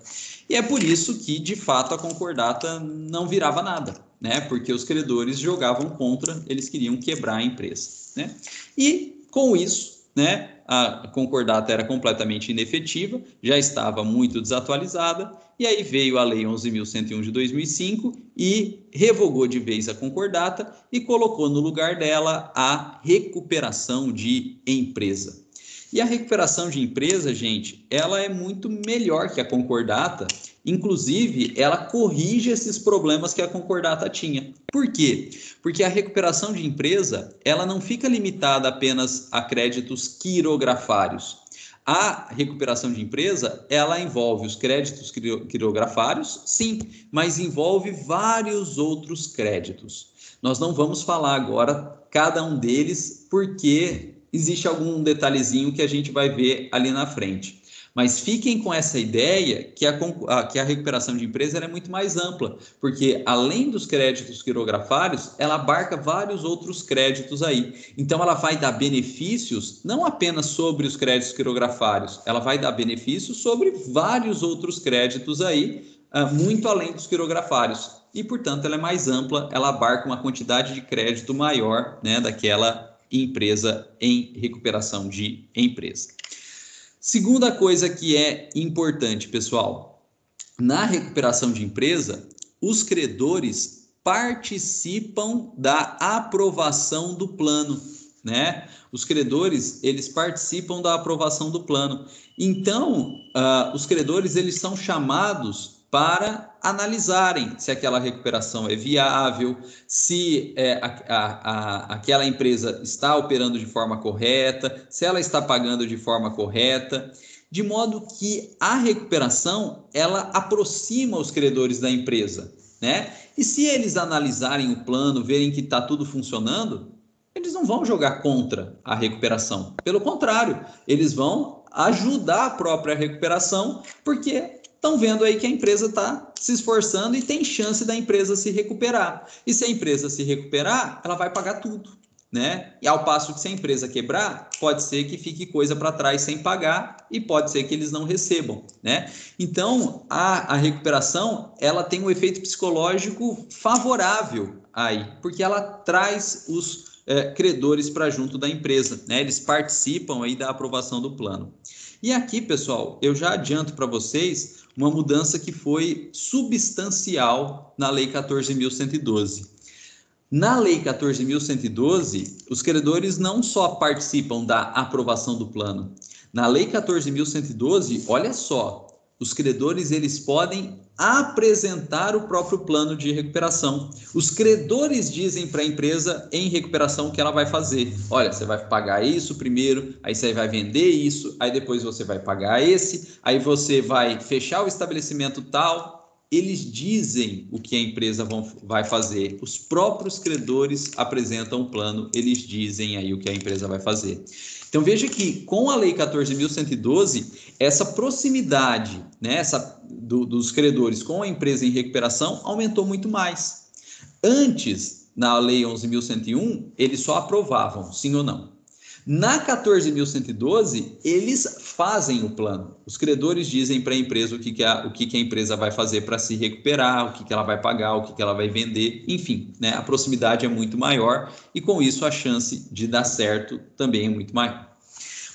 E é por isso que, de fato, a concordata não virava nada, né, porque os credores jogavam contra, eles queriam quebrar a empresa, né, e com isso, né, a concordata era completamente inefetiva, já estava muito desatualizada, e aí veio a Lei 11.101 de 2005 e revogou de vez a concordata e colocou no lugar dela a recuperação de empresa. E a recuperação de empresa, gente, ela é muito melhor que a concordata. Inclusive, ela corrige esses problemas que a concordata tinha. Por quê? Porque a recuperação de empresa, ela não fica limitada apenas a créditos quirografários. A recuperação de empresa, ela envolve os créditos quirografários, sim, mas envolve vários outros créditos. Nós não vamos falar agora cada um deles, porque existe algum detalhezinho que a gente vai ver ali na frente. Mas fiquem com essa ideia que a recuperação de empresa é muito mais ampla, porque além dos créditos quirografários, ela abarca vários outros créditos aí. Então, ela vai dar benefícios não apenas sobre os créditos quirografários, ela vai dar benefícios sobre vários outros créditos aí, muito além dos quirografários. E, portanto, ela é mais ampla, ela abarca uma quantidade de crédito maior, né, daquela empresa em recuperação de empresa. Segunda coisa que é importante, pessoal, na recuperação de empresa, os credores participam da aprovação do plano, né? Os credores, eles participam da aprovação do plano. Então, os credores, eles são chamados para analisarem se aquela recuperação é viável, se aquela empresa está operando de forma correta, se ela está pagando de forma correta, de modo que a recuperação, ela aproxima os credores da empresa, né? E se eles analisarem o plano, verem que está tudo funcionando, eles não vão jogar contra a recuperação. Pelo contrário, eles vão ajudar a própria recuperação, porque estão vendo aí que a empresa está se esforçando e tem chance da empresa se recuperar. E se a empresa se recuperar, ela vai pagar tudo, né? E ao passo que se a empresa quebrar, pode ser que fique coisa para trás sem pagar e pode ser que eles não recebam, né? Então, a recuperação, ela tem um efeito psicológico favorável aí, porque ela traz os credores para junto da empresa, né? Eles participam aí da aprovação do plano. E aqui, pessoal, eu já adianto para vocês uma mudança que foi substancial na Lei 14.112. Na Lei 14.112, os credores não só participam da aprovação do plano. Na Lei 14.112, olha só, os credores eles podem apresentar o próprio plano de recuperação. Os credores dizem para a empresa em recuperação o que ela vai fazer. Olha, você vai pagar isso primeiro, aí você vai vender isso, aí depois você vai pagar esse, aí você vai fechar o estabelecimento tal. Eles dizem o que a empresa vai fazer. Os próprios credores apresentam o plano, eles dizem aí o que a empresa vai fazer. Então veja que com a Lei 14.112, essa proximidade, né, dos credores com a empresa em recuperação aumentou muito mais. Antes, na Lei 11.101, eles só aprovavam, sim ou não. Na 14.112, eles fazem o plano. Os credores dizem para a empresa o que a empresa vai fazer para se recuperar, o que ela vai pagar, o que ela vai vender, enfim, né? A proximidade é muito maior e com isso a chance de dar certo também é muito maior.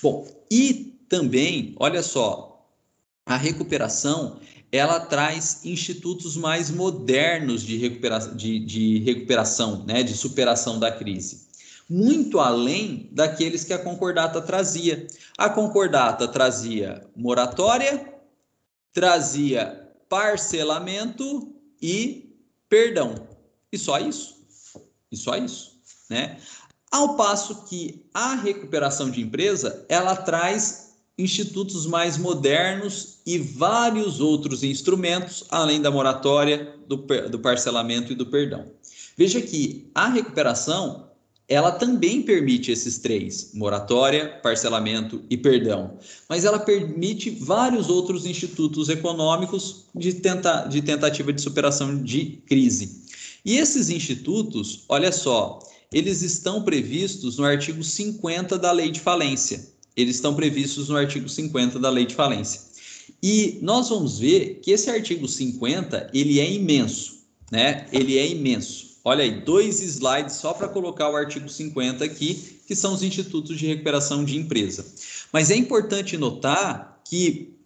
Bom, e também, olha só, a recuperação, ela traz institutos mais modernos de recuperação, né? De superação da crise. Muito além daqueles que a concordata trazia. A concordata trazia moratória, trazia parcelamento e perdão. E só isso. E só isso, né? Ao passo que a recuperação de empresa, ela traz institutos mais modernos e vários outros instrumentos, além da moratória, do parcelamento e do perdão. Veja que a recuperação, ela também permite esses três, moratória, parcelamento e perdão, mas ela permite vários outros institutos econômicos de tentativa de superação de crise. E esses institutos, olha só, eles estão previstos no artigo 50 da Lei de Falência. Eles estão previstos no artigo 50 da Lei de Falência. E nós vamos ver que esse artigo 50, ele é imenso, né? Ele é imenso. Olha aí, 2 slides só para colocar o artigo 50 aqui, que são os institutos de recuperação de empresa. Mas é importante notar que,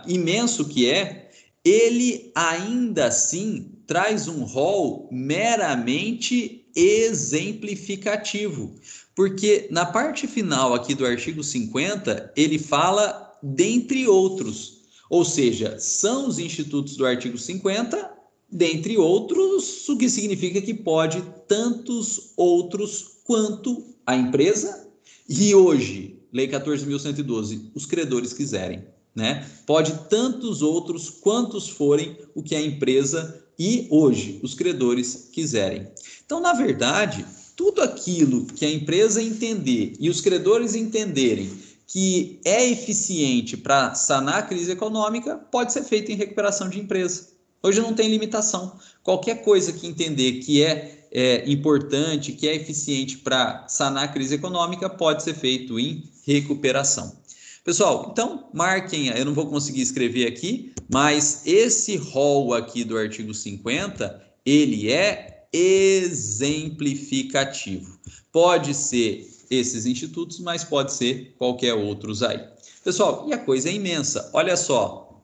imenso que é, ele ainda assim traz um rol meramente exemplificativo, porque na parte final aqui do artigo 50, ele fala dentre outros, ou seja, são os institutos do artigo 50, dentre outros, o que significa que pode tantos outros quanto a empresa e hoje, Lei 14.112, os credores quiserem, né? Pode tantos outros quantos forem o que a empresa e hoje os credores quiserem. Então, na verdade, tudo aquilo que a empresa entender e os credores entenderem que é eficiente para sanar a crise econômica pode ser feito em recuperação de empresa. Hoje não tem limitação. Qualquer coisa que entender que é importante, que é eficiente para sanar a crise econômica, pode ser feito em recuperação. Pessoal, então marquem, eu não vou conseguir escrever aqui, mas esse rol aqui do artigo 50, ele é exemplificativo. Pode ser esses institutos, mas pode ser qualquer outros aí. Pessoal, e a coisa é imensa. Olha só,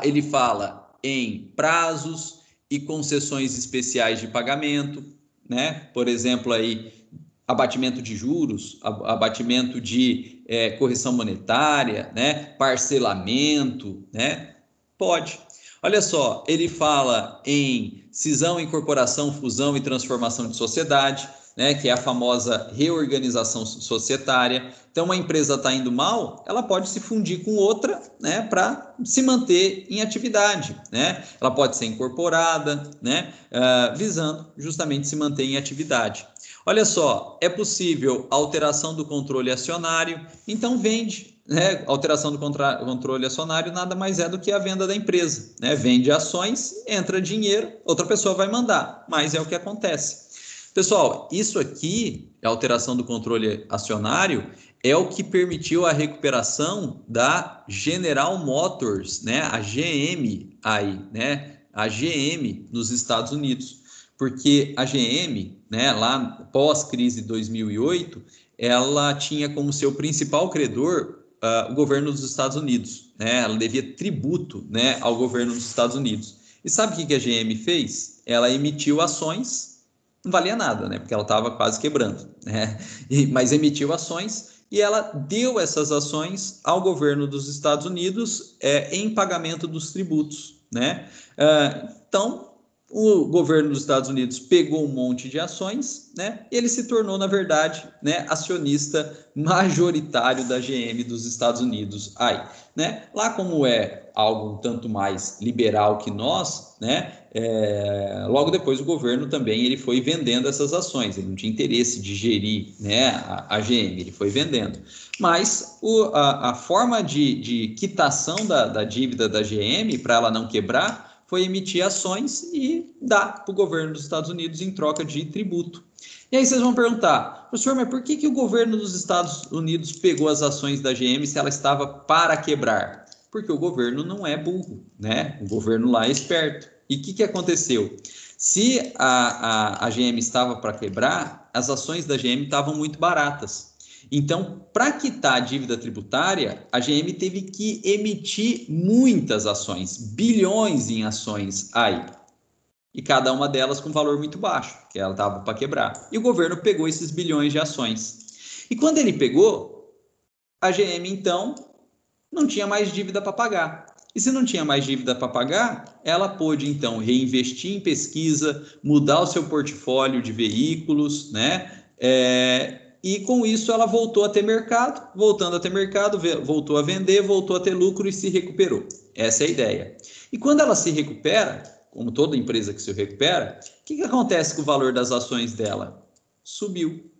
ele fala em prazos e concessões especiais de pagamento, né? Por exemplo, aí, abatimento de juros, abatimento de correção monetária, né? Parcelamento, né? Pode. Olha só, ele fala em cisão, incorporação, fusão e transformação de sociedade, né, que é a famosa reorganização societária. Então, uma empresa está indo mal, ela pode se fundir com outra, né, para se manter em atividade, né? Ela pode ser incorporada, né, visando justamente se manter em atividade. Olha só, é possível alteração do controle acionário, então vende, né? Alteração do controle acionário nada mais é do que a venda da empresa, né? Vende ações, entra dinheiro, outra pessoa vai mandar, mas é o que acontece. Pessoal, isso aqui, a alteração do controle acionário, é o que permitiu a recuperação da General Motors, né? A GM aí, né? A GM nos Estados Unidos. Porque a GM, né, lá pós-crise de 2008, ela tinha como seu principal credor o governo dos Estados Unidos, né? Ela devia tributo, né, ao governo dos Estados Unidos. E sabe o que a GM fez? Ela emitiu ações, não valia nada, né? Porque ela estava quase quebrando, né? Mas emitiu ações e ela deu essas ações ao governo dos Estados Unidos em pagamento dos tributos, né? Então, o governo dos Estados Unidos pegou um monte de ações, né? E ele se tornou, na verdade, né, acionista majoritário da GM dos Estados Unidos. Aí, né? Lá como é algo um tanto mais liberal que nós, né? Logo depois o governo também ele foi vendendo essas ações. Ele não tinha interesse de gerir, né, a GM, ele foi vendendo. Mas a forma de quitação da dívida da GM para ela não quebrar foi emitir ações e dar para o governo dos Estados Unidos em troca de tributo. E aí vocês vão perguntar, professor, mas por que o governo dos Estados Unidos pegou as ações da GM se ela estava para quebrar? Porque o governo não é burro, né? O governo lá é esperto. E o que aconteceu? Se a GM estava para quebrar, as ações da GM estavam muito baratas. Então, para quitar a dívida tributária, a GM teve que emitir muitas ações, bilhões em ações aí. E cada uma delas com valor muito baixo, que ela estava para quebrar. E o governo pegou esses bilhões de ações. E quando ele pegou, a GM, então, não tinha mais dívida para pagar. E se não tinha mais dívida para pagar, ela pôde, então, reinvestir em pesquisa, mudar o seu portfólio de veículos, né? E com isso ela voltou a ter mercado, voltando a ter mercado, voltou a vender, voltou a ter lucro e se recuperou. Essa é a ideia. E quando ela se recupera, como toda empresa que se recupera, o que acontece com o valor das ações dela? Subiu.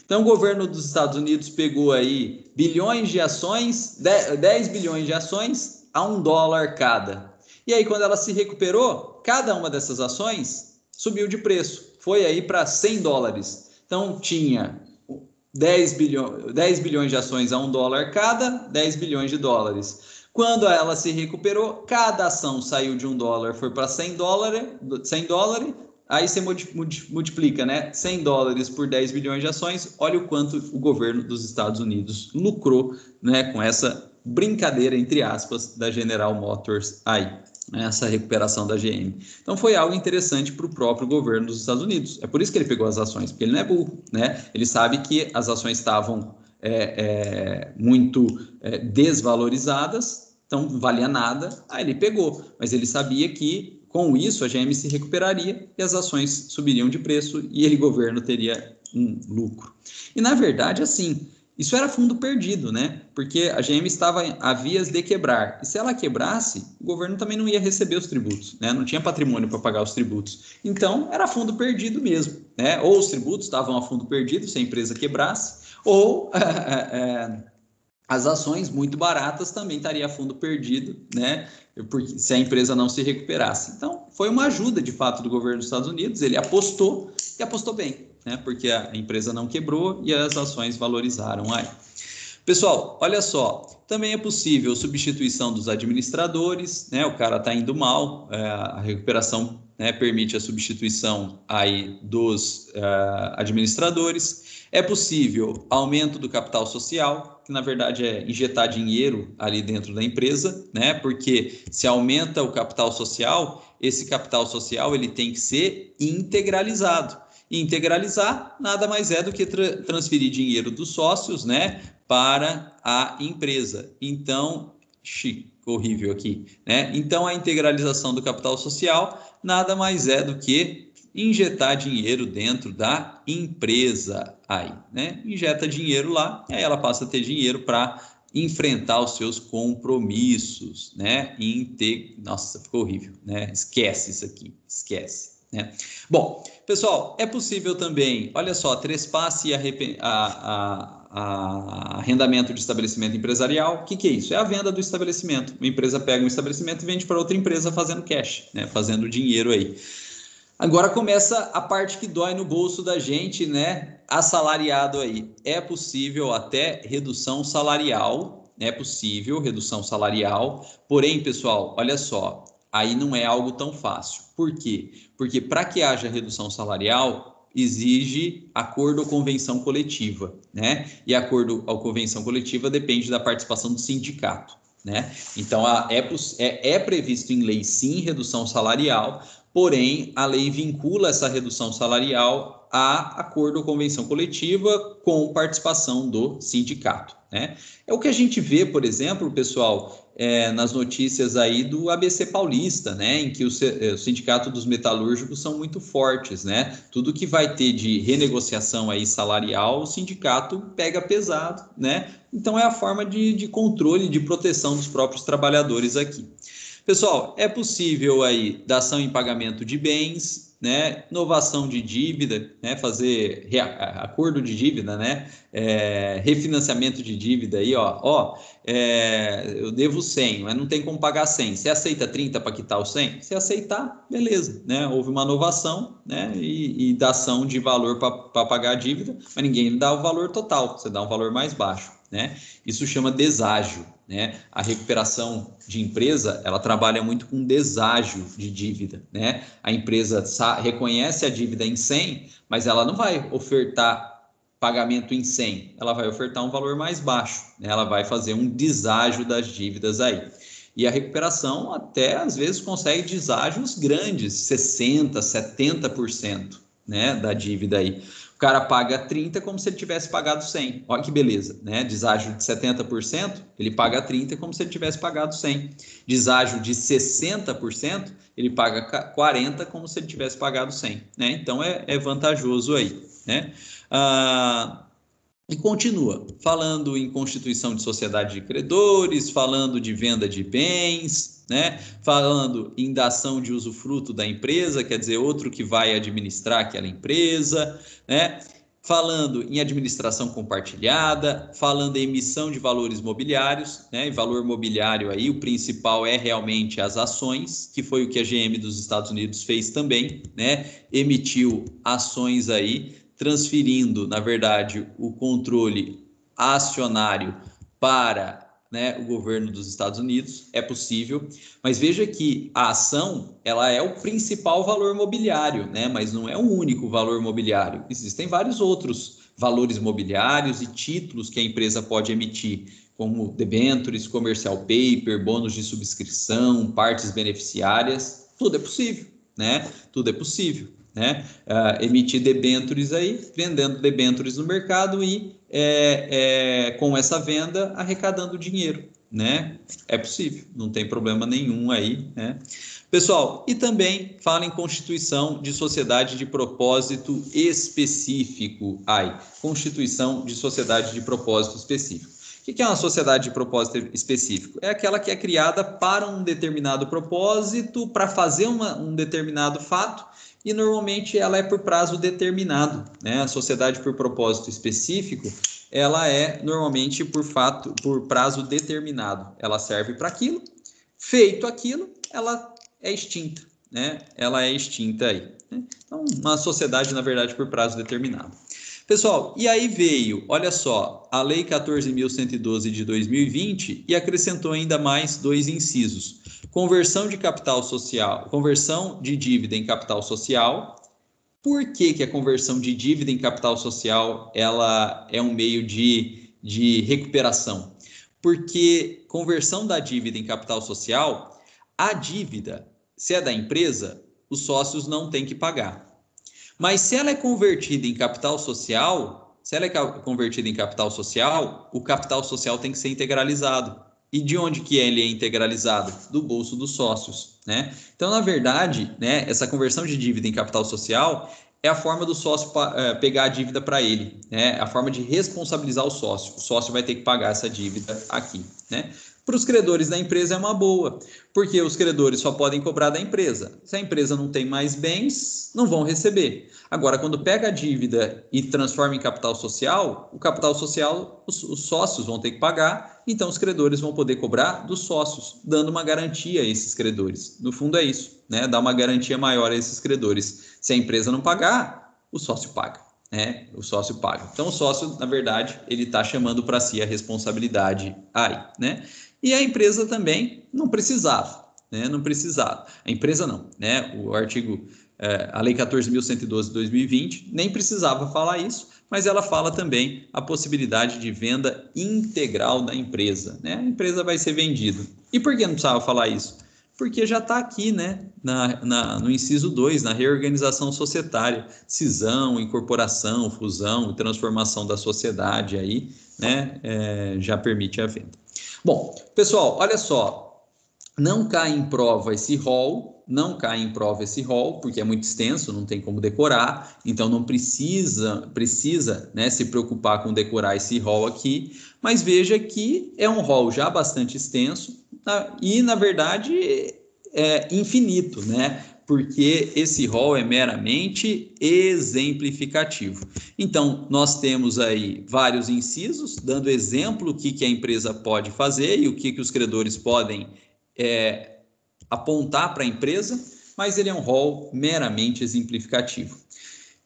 Então o governo dos Estados Unidos pegou aí bilhões de ações, 10 bilhões de ações a $1 cada. E aí quando ela se recuperou, cada uma dessas ações subiu de preço, foi aí para $100. Então, tinha 10 bilhões de ações a $1 cada, 10 bilhões de dólares. Quando ela se recuperou, cada ação saiu de $1, foi para $100, aí você multiplica, né? $100 por 10 bilhões de ações, olha o quanto o governo dos Estados Unidos lucrou, né, com essa brincadeira, entre aspas, da General Motors aí. Essa recuperação da GM. Então foi algo interessante para o próprio governo dos Estados Unidos. É por isso que ele pegou as ações, porque ele não é burro, né? Ele sabe que as ações estavam muito desvalorizadas, então não valia nada, aí ele pegou. Mas ele sabia que com isso a GM se recuperaria e as ações subiriam de preço e ele, governo, teria um lucro. E na verdade, assim, isso era fundo perdido, né? Porque a GM estava a vias de quebrar. E se ela quebrasse, o governo também não ia receber os tributos, né? Não tinha patrimônio para pagar os tributos. Então, era fundo perdido mesmo, né? Ou os tributos estavam a fundo perdido se a empresa quebrasse, ou as ações muito baratas também estariam a fundo perdido, né? Porque se a empresa não se recuperasse. Então, foi uma ajuda, de fato, do governo dos Estados Unidos. Ele apostou e apostou bem, né? Porque a empresa não quebrou e as ações valorizaram aí. Pessoal, olha só, também é possível substituição dos administradores, né? O cara está indo mal, a recuperação, né, permite a substituição aí dos administradores. É possível aumento do capital social, que na verdade é injetar dinheiro ali dentro da empresa, né? Porque se aumenta o capital social, esse capital social ele tem que ser integralizado. E integralizar nada mais é do que transferir dinheiro dos sócios, né, para a empresa. Então, horrível aqui, né? Então, a integralização do capital social nada mais é do que injetar dinheiro dentro da empresa aí, né? Injeta dinheiro lá, e aí ela passa a ter dinheiro para enfrentar os seus compromissos, né? Nossa, ficou horrível, né? Esquece isso aqui, esquece. Né? Bom, pessoal, é possível também, olha só, trespasse e arrendamento de estabelecimento empresarial. O que é isso? É a venda do estabelecimento. Uma empresa pega um estabelecimento e vende para outra empresa fazendo cash, né? Fazendo dinheiro aí. Agora começa a parte que dói no bolso da gente, né? Assalariado aí. É possível até redução salarial, é possível redução salarial, porém, pessoal, olha só, aí não é algo tão fácil. Por quê? Porque para que haja redução salarial, exige acordo ou convenção coletiva, né? E acordo ou convenção coletiva depende da participação do sindicato, né? Então, é previsto em lei, sim, redução salarial, porém, a lei vincula essa redução salarial a acordo ou convenção coletiva com participação do sindicato, né? É o que a gente vê, por exemplo, pessoal, nas notícias aí do ABC Paulista, né, em que o sindicato dos metalúrgicos são muito fortes, né? Tudo que vai ter de renegociação aí salarial, o sindicato pega pesado, né? Então é a forma de controle, de proteção dos próprios trabalhadores aqui. Pessoal, é possível aí dação em pagamento de bens, né, novação de dívida, né, fazer acordo de dívida, né, refinanciamento de dívida aí, eu devo 100, mas não tem como pagar 100. Você aceita 30 para quitar o 100? Se aceitar, beleza, né, houve uma novação, né, e dação de valor para pagar a dívida, mas ninguém dá o valor total, você dá um valor mais baixo, né? Isso chama deságio, né? A recuperação de empresa, ela trabalha muito com deságio de dívida, né? A empresa reconhece a dívida em 100, mas ela não vai ofertar pagamento em 100, ela vai ofertar um valor mais baixo, né? Ela vai fazer um deságio das dívidas aí. E a recuperação até às vezes consegue deságios grandes, 60%, 70%, né, da dívida aí. O cara paga 30 como se ele tivesse pagado 100. Olha que beleza, né? Deságio de 70%, ele paga 30 como se ele tivesse pagado 100. Deságio de 60%, ele paga 40 como se ele tivesse pagado 100, né? Então é vantajoso aí, né? E continua falando em constituição de sociedade de credores, falando de venda de bens, né? Falando em dação de usufruto da empresa, quer dizer, outro que vai administrar aquela empresa, né? Falando em administração compartilhada, falando em emissão de valores mobiliários, né? E valor mobiliário aí, o principal é realmente as ações, que foi o que a GM dos Estados Unidos fez também, né? Emitiu ações aí, transferindo, na verdade, o controle acionário para, né, o governo dos Estados Unidos. É possível, mas veja que a ação, ela é o principal valor mobiliário, né, mas não é o único valor mobiliário. Existem vários outros valores mobiliários e títulos que a empresa pode emitir, como debêntures, commercial paper, bônus de subscrição, partes beneficiárias. Tudo é possível, né? Tudo é possível, né? Emitir debêntures aí, vendendo debêntures no mercado e com essa venda arrecadando dinheiro, né? É possível, não tem problema nenhum aí, né? Pessoal, e também fala em constituição de sociedade de propósito específico. Constituição de sociedade de propósito específico. O que é uma sociedade de propósito específico? É aquela que é criada para um determinado propósito, para fazer um determinado fato, e normalmente ela é por prazo determinado, né? A sociedade por propósito específico, ela é normalmente por prazo determinado. Ela serve para aquilo, feito aquilo, ela é extinta, né? Ela é extinta aí, né? Então, uma sociedade, na verdade, por prazo determinado. Pessoal, e aí veio, olha só, a Lei 14.112 de 2020 e acrescentou ainda mais 2 incisos. Conversão de capital social, conversão de dívida em capital social. Por que a conversão de dívida em capital social ela é um meio de recuperação? Porque conversão da dívida em capital social, a dívida, se é da empresa, os sócios não têm que pagar. Mas se ela é convertida em capital social, o capital social tem que ser integralizado. E de onde que ele é integralizado? Do bolso dos sócios, né? Então, na verdade, né, essa conversão de dívida em capital social é a forma do sócio pegar a dívida para ele, né? A forma de responsabilizar o sócio. O sócio vai ter que pagar essa dívida aqui, né? Para os credores da empresa é uma boa, porque os credores só podem cobrar da empresa. Se a empresa não tem mais bens, não vão receber. Agora, quando pega a dívida e transforma em capital social, o capital social, os sócios vão ter que pagar, então os credores vão poder cobrar dos sócios, dando uma garantia a esses credores. No fundo é isso, né? Dá uma garantia maior a esses credores. Se a empresa não pagar, o sócio paga, né? O sócio paga. Então, o sócio, na verdade, ele está chamando para si a responsabilidade aí, né? E a empresa também não precisava, né? Não precisava. A empresa não, né? O artigo, a Lei 14.112 de 2020 nem precisava falar isso, mas ela fala também a possibilidade de venda integral da empresa, né? A empresa vai ser vendida. E por que não precisava falar isso? Porque já está aqui, né, no inciso 2, na reorganização societária, cisão, incorporação, fusão, transformação da sociedade aí, né, já permite a venda. Bom, pessoal, olha só, não cai em prova esse rol, porque é muito extenso, não tem como decorar, então não precisa, né, se preocupar com decorar esse rol aqui, mas veja que é um rol já bastante extenso, e, na verdade, é infinito, né? Porque esse rol é meramente exemplificativo. Então, nós temos aí vários incisos, dando exemplo o que a empresa pode fazer e o que os credores podem apontar para a empresa, mas ele é um rol meramente exemplificativo.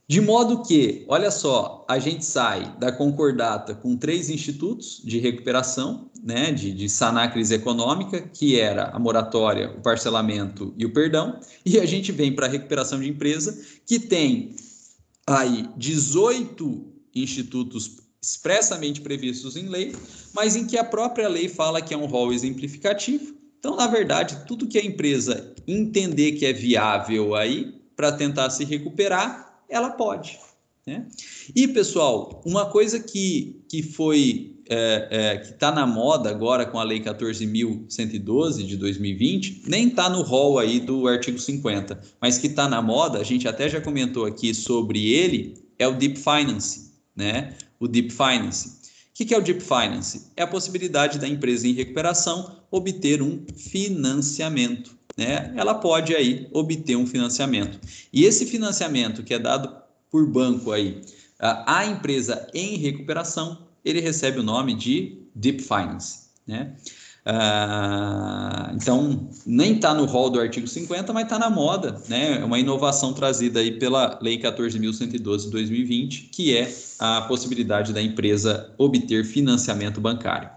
De modo que, olha só, a gente sai da concordata com 3 institutos de recuperação, né, de sanar a crise econômica, que era a moratória, o parcelamento e o perdão, e a gente vem para a recuperação de empresa, que tem aí 18 institutos expressamente previstos em lei, mas em que a própria lei fala que é um rol exemplificativo. Então, na verdade, tudo que a empresa entender que é viável aí para tentar se recuperar, ela pode, né? E, pessoal, uma coisa que foi que está na moda agora com a Lei 14.112 de 2020, nem está no rol aí do artigo 50, mas que está na moda, a gente até já comentou aqui sobre ele, é o Deep Finance, né? O Deep Finance. O que é o Deep Finance? É a possibilidade da empresa em recuperação obter um financiamento, né? Ela pode aí obter um financiamento. E esse financiamento que é dado por banco aí à empresa em recuperação, ele recebe o nome de Deep Finance, né? Então, nem está no rol do artigo 50, mas está na moda, né? É uma inovação trazida aí pela Lei 14.112 de 2020, que é a possibilidade da empresa obter financiamento bancário.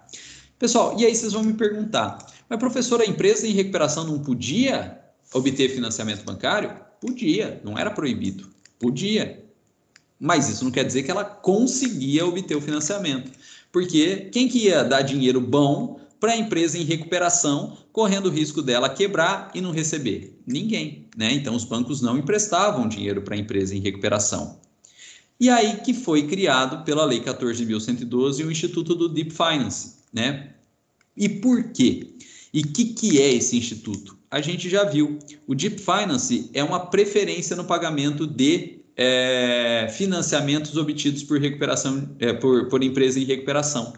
Pessoal, e aí vocês vão me perguntar, mas professor, a empresa em recuperação não podia obter financiamento bancário? Podia, não era proibido, podia. Mas isso não quer dizer que ela conseguia obter o financiamento, porque quem que ia dar dinheiro bom para a empresa em recuperação, correndo o risco dela quebrar e não receber? Ninguém, né? Então os bancos não emprestavam dinheiro para a empresa em recuperação. E aí que foi criado pela Lei 14.112 o Instituto do Deep Finance, né? E por quê? E o que é esse instituto? A gente já viu. O Deep Finance é uma preferência no pagamento de financiamentos obtidos por recuperação, por empresa em recuperação.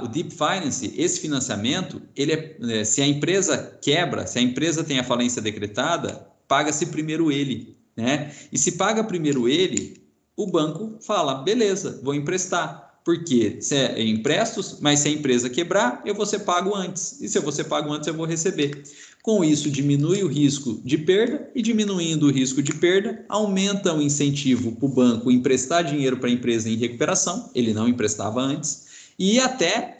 O Deep Finance, esse financiamento, ele se a empresa quebra, se a empresa tem a falência decretada, paga-se primeiro ele, né? E se paga primeiro ele, o banco fala, beleza, vou emprestar. Porque se é emprestos, mas se a empresa quebrar, eu vou ser pago antes. E se eu vou ser pago antes, eu vou receber. Com isso, diminui o risco de perda e diminuindo o risco de perda, aumenta o incentivo para o banco emprestar dinheiro para a empresa em recuperação, ele não emprestava antes, e até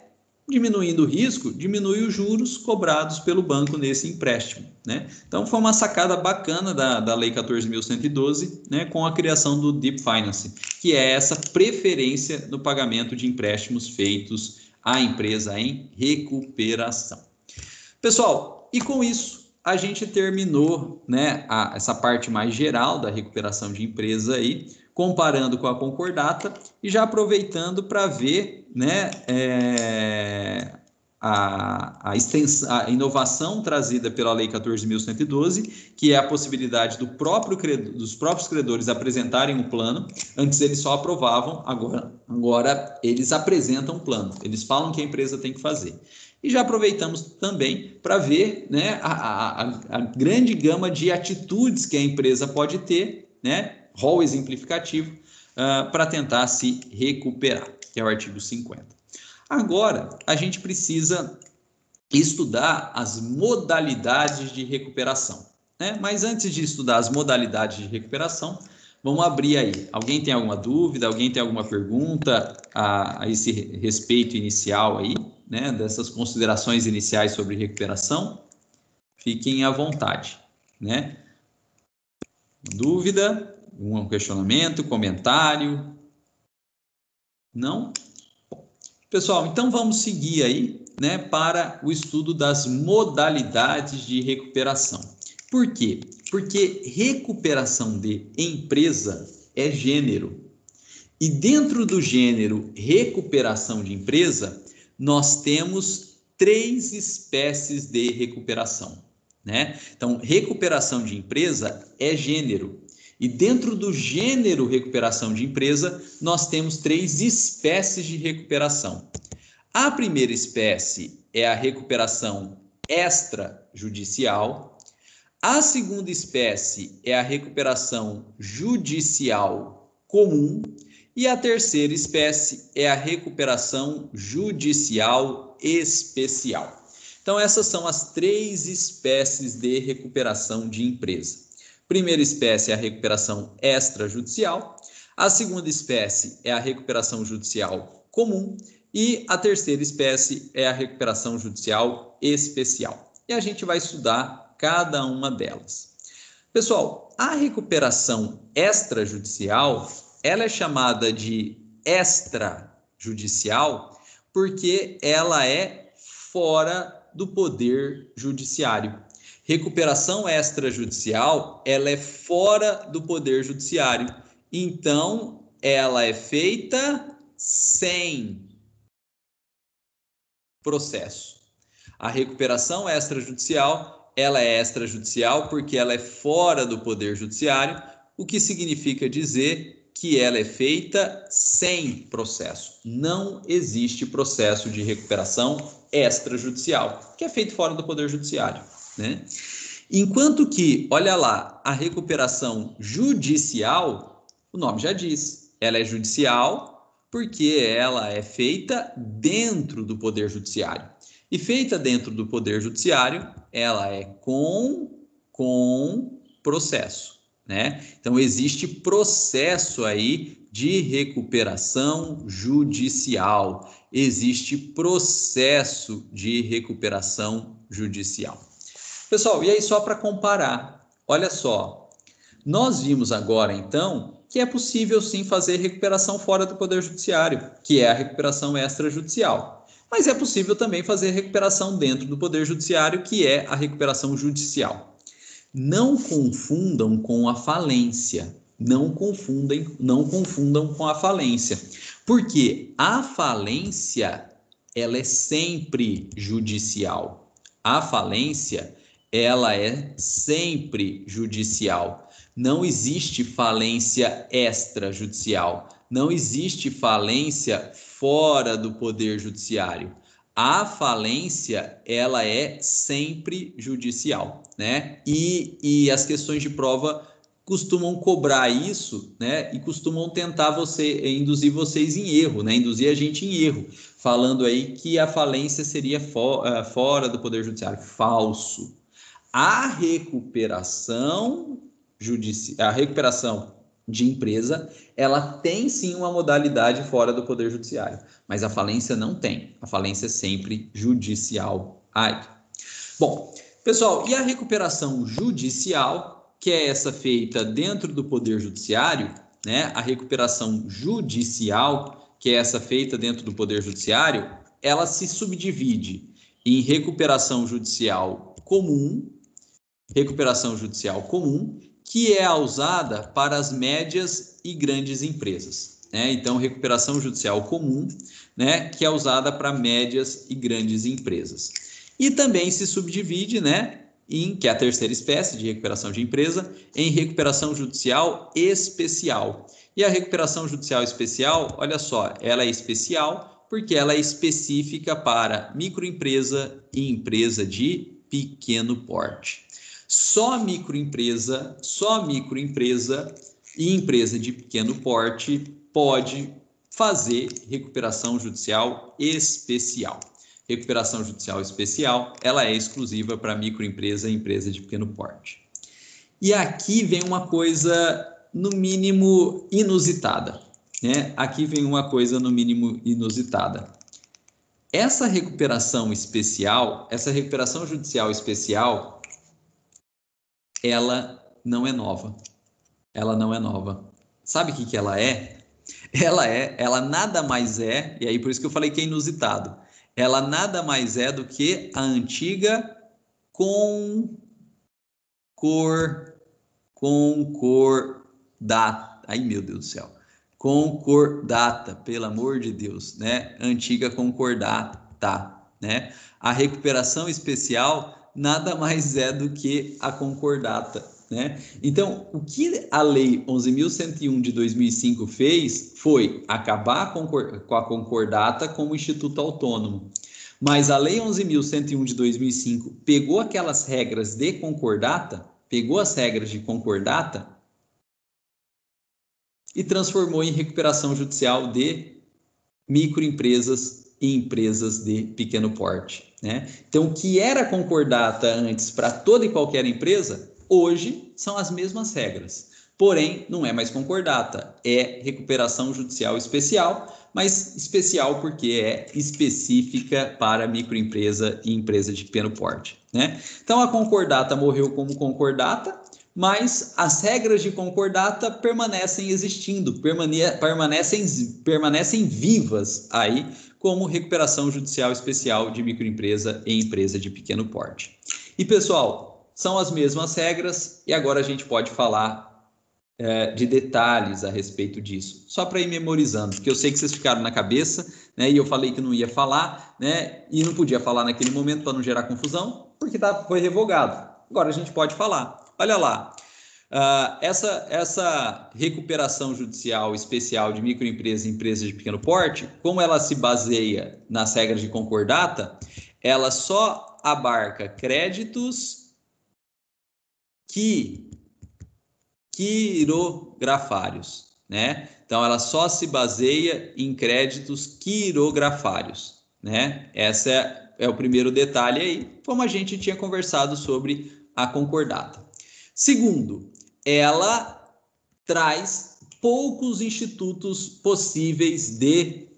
diminuindo o risco, diminui os juros cobrados pelo banco nesse empréstimo, né? Então, foi uma sacada bacana da Lei 14.112, né, com a criação do Deep Finance, que é essa preferência no pagamento de empréstimos feitos à empresa em recuperação. Pessoal, e com isso, a gente terminou, né, essa parte mais geral da recuperação de empresa aí, comparando com a concordata e já aproveitando para ver, né, a inovação trazida pela Lei 14.112, que é a possibilidade dos próprios credores apresentarem um plano. Antes eles só aprovavam, agora eles apresentam um plano, eles falam o que a empresa tem que fazer. E já aproveitamos também para ver, né, a grande gama de atitudes que a empresa pode ter, né, rol exemplificativo, para tentar se recuperar, que é o artigo 50. Agora, a gente precisa estudar as modalidades de recuperação, né? Mas antes de estudar as modalidades de recuperação, vamos abrir aí. Alguém tem alguma dúvida? Alguém tem alguma pergunta a esse respeito inicial aí, né? Dessas considerações iniciais sobre recuperação? Fiquem à vontade, né? Dúvida? Um questionamento, comentário? Não? Pessoal, então vamos seguir aí, né, para o estudo das modalidades de recuperação. Por quê? Porque recuperação de empresa é gênero. E dentro do gênero recuperação de empresa, nós temos 3 espécies de recuperação, né? Então, recuperação de empresa é gênero. E dentro do gênero recuperação de empresa, nós temos 3 espécies de recuperação. A primeira espécie é a recuperação extrajudicial. A segunda espécie é a recuperação judicial comum. E a terceira espécie é a recuperação judicial especial. Então, essas são as 3 espécies de recuperação de empresa. Primeira espécie é a recuperação extrajudicial. A segunda espécie é a recuperação judicial comum. E a terceira espécie é a recuperação judicial especial. E a gente vai estudar cada uma delas. Pessoal, a recuperação extrajudicial, ela é chamada de extrajudicial porque ela é fora do poder judiciário. Recuperação extrajudicial, ela é fora do poder judiciário. Então, ela é feita sem processo. A recuperação extrajudicial, ela é extrajudicial porque ela é fora do poder judiciário, o que significa dizer que ela é feita sem processo. Não existe processo de recuperação extrajudicial, que é feito fora do poder judiciário, né? Enquanto que, olha lá, a recuperação judicial, o nome já diz, ela é judicial porque ela é feita dentro do poder judiciário. E feita dentro do poder judiciário, ela é com processo, né? Então, existe processo aí de recuperação judicial. Existe processo de recuperação judicial. Pessoal, e aí só para comparar, olha só, nós vimos agora então que é possível sim fazer recuperação fora do Poder Judiciário, que é a recuperação extrajudicial. Mas é possível também fazer recuperação dentro do Poder Judiciário, que é a recuperação judicial. Não confundam com a falência. Não confundam com a falência. Porque a falência, ela é sempre judicial. A falência, ela é sempre judicial. Não existe falência extrajudicial. Não existe falência fora do poder judiciário. A falência, ela é sempre judicial, né? E as questões de prova costumam cobrar isso, né? E costumam tentar induzir vocês em erro, né? Induzir a gente em erro, falando aí que a falência seria fora do poder judiciário. Falso. A recuperação de empresa, ela tem sim uma modalidade fora do poder judiciário, mas a falência não tem. A falência é sempre judicial. Bom, pessoal, e a recuperação judicial, que é essa feita dentro do poder judiciário, né? A recuperação judicial, que é essa feita dentro do poder judiciário, ela se subdivide em recuperação judicial comum, que é a usada para as médias e grandes empresas, né? Então, recuperação judicial comum, né, que é usada para médias e grandes empresas. E também se subdivide, né, que é a terceira espécie de recuperação de empresa, em recuperação judicial especial. E a recuperação judicial especial, olha só, ela é especial porque ela é específica para microempresa e empresa de pequeno porte. Só microempresa e empresa de pequeno porte pode fazer recuperação judicial especial. Recuperação judicial especial, ela é exclusiva para microempresa e empresa de pequeno porte. E aqui vem uma coisa, no mínimo, inusitada, né? Aqui vem uma coisa, no mínimo, inusitada. Essa recuperação judicial especial, ela não é nova. Ela não é nova. Sabe o que ela é? Ela nada mais é, e aí por isso que eu falei que é inusitado. ela nada mais é do que a antiga concordata. Ai, meu Deus do céu. Concordata, pelo amor de Deus, né? Antiga concordata, né? A recuperação especial nada mais é do que a concordata, né? Então, o que a Lei 11.101 de 2005 fez foi acabar com a concordata como instituto autônomo. Mas a Lei 11.101 de 2005 pegou aquelas regras de concordata, pegou as regras de concordata e transformou em recuperação judicial de microempresas e empresas de pequeno porte, né? Então, o que era concordata antes para toda e qualquer empresa, hoje são as mesmas regras. Porém, não é mais concordata, é recuperação judicial especial, mas especial porque é específica para microempresa e empresa de pequeno porte, né? Então, a concordata morreu como concordata, mas as regras de concordata permanecem existindo, permanecem vivas aí, como recuperação judicial especial de microempresa e empresa de pequeno porte. E, pessoal, são as mesmas regras e agora a gente pode falar de detalhes a respeito disso, só para ir memorizando, porque eu sei que vocês ficaram na cabeça, né, e eu falei que não ia falar, né, e não podia falar naquele momento para não gerar confusão, porque foi revogado. Agora a gente pode falar. Olha lá, essa recuperação judicial especial de microempresa e empresa de pequeno porte, como ela se baseia nas regras de concordata, ela só abarca créditos quirografários, né? Então, ela só se baseia em créditos quirografários, né? Esse é o primeiro detalhe aí, como a gente tinha conversado sobre a concordata. Segundo, ela traz poucos institutos possíveis de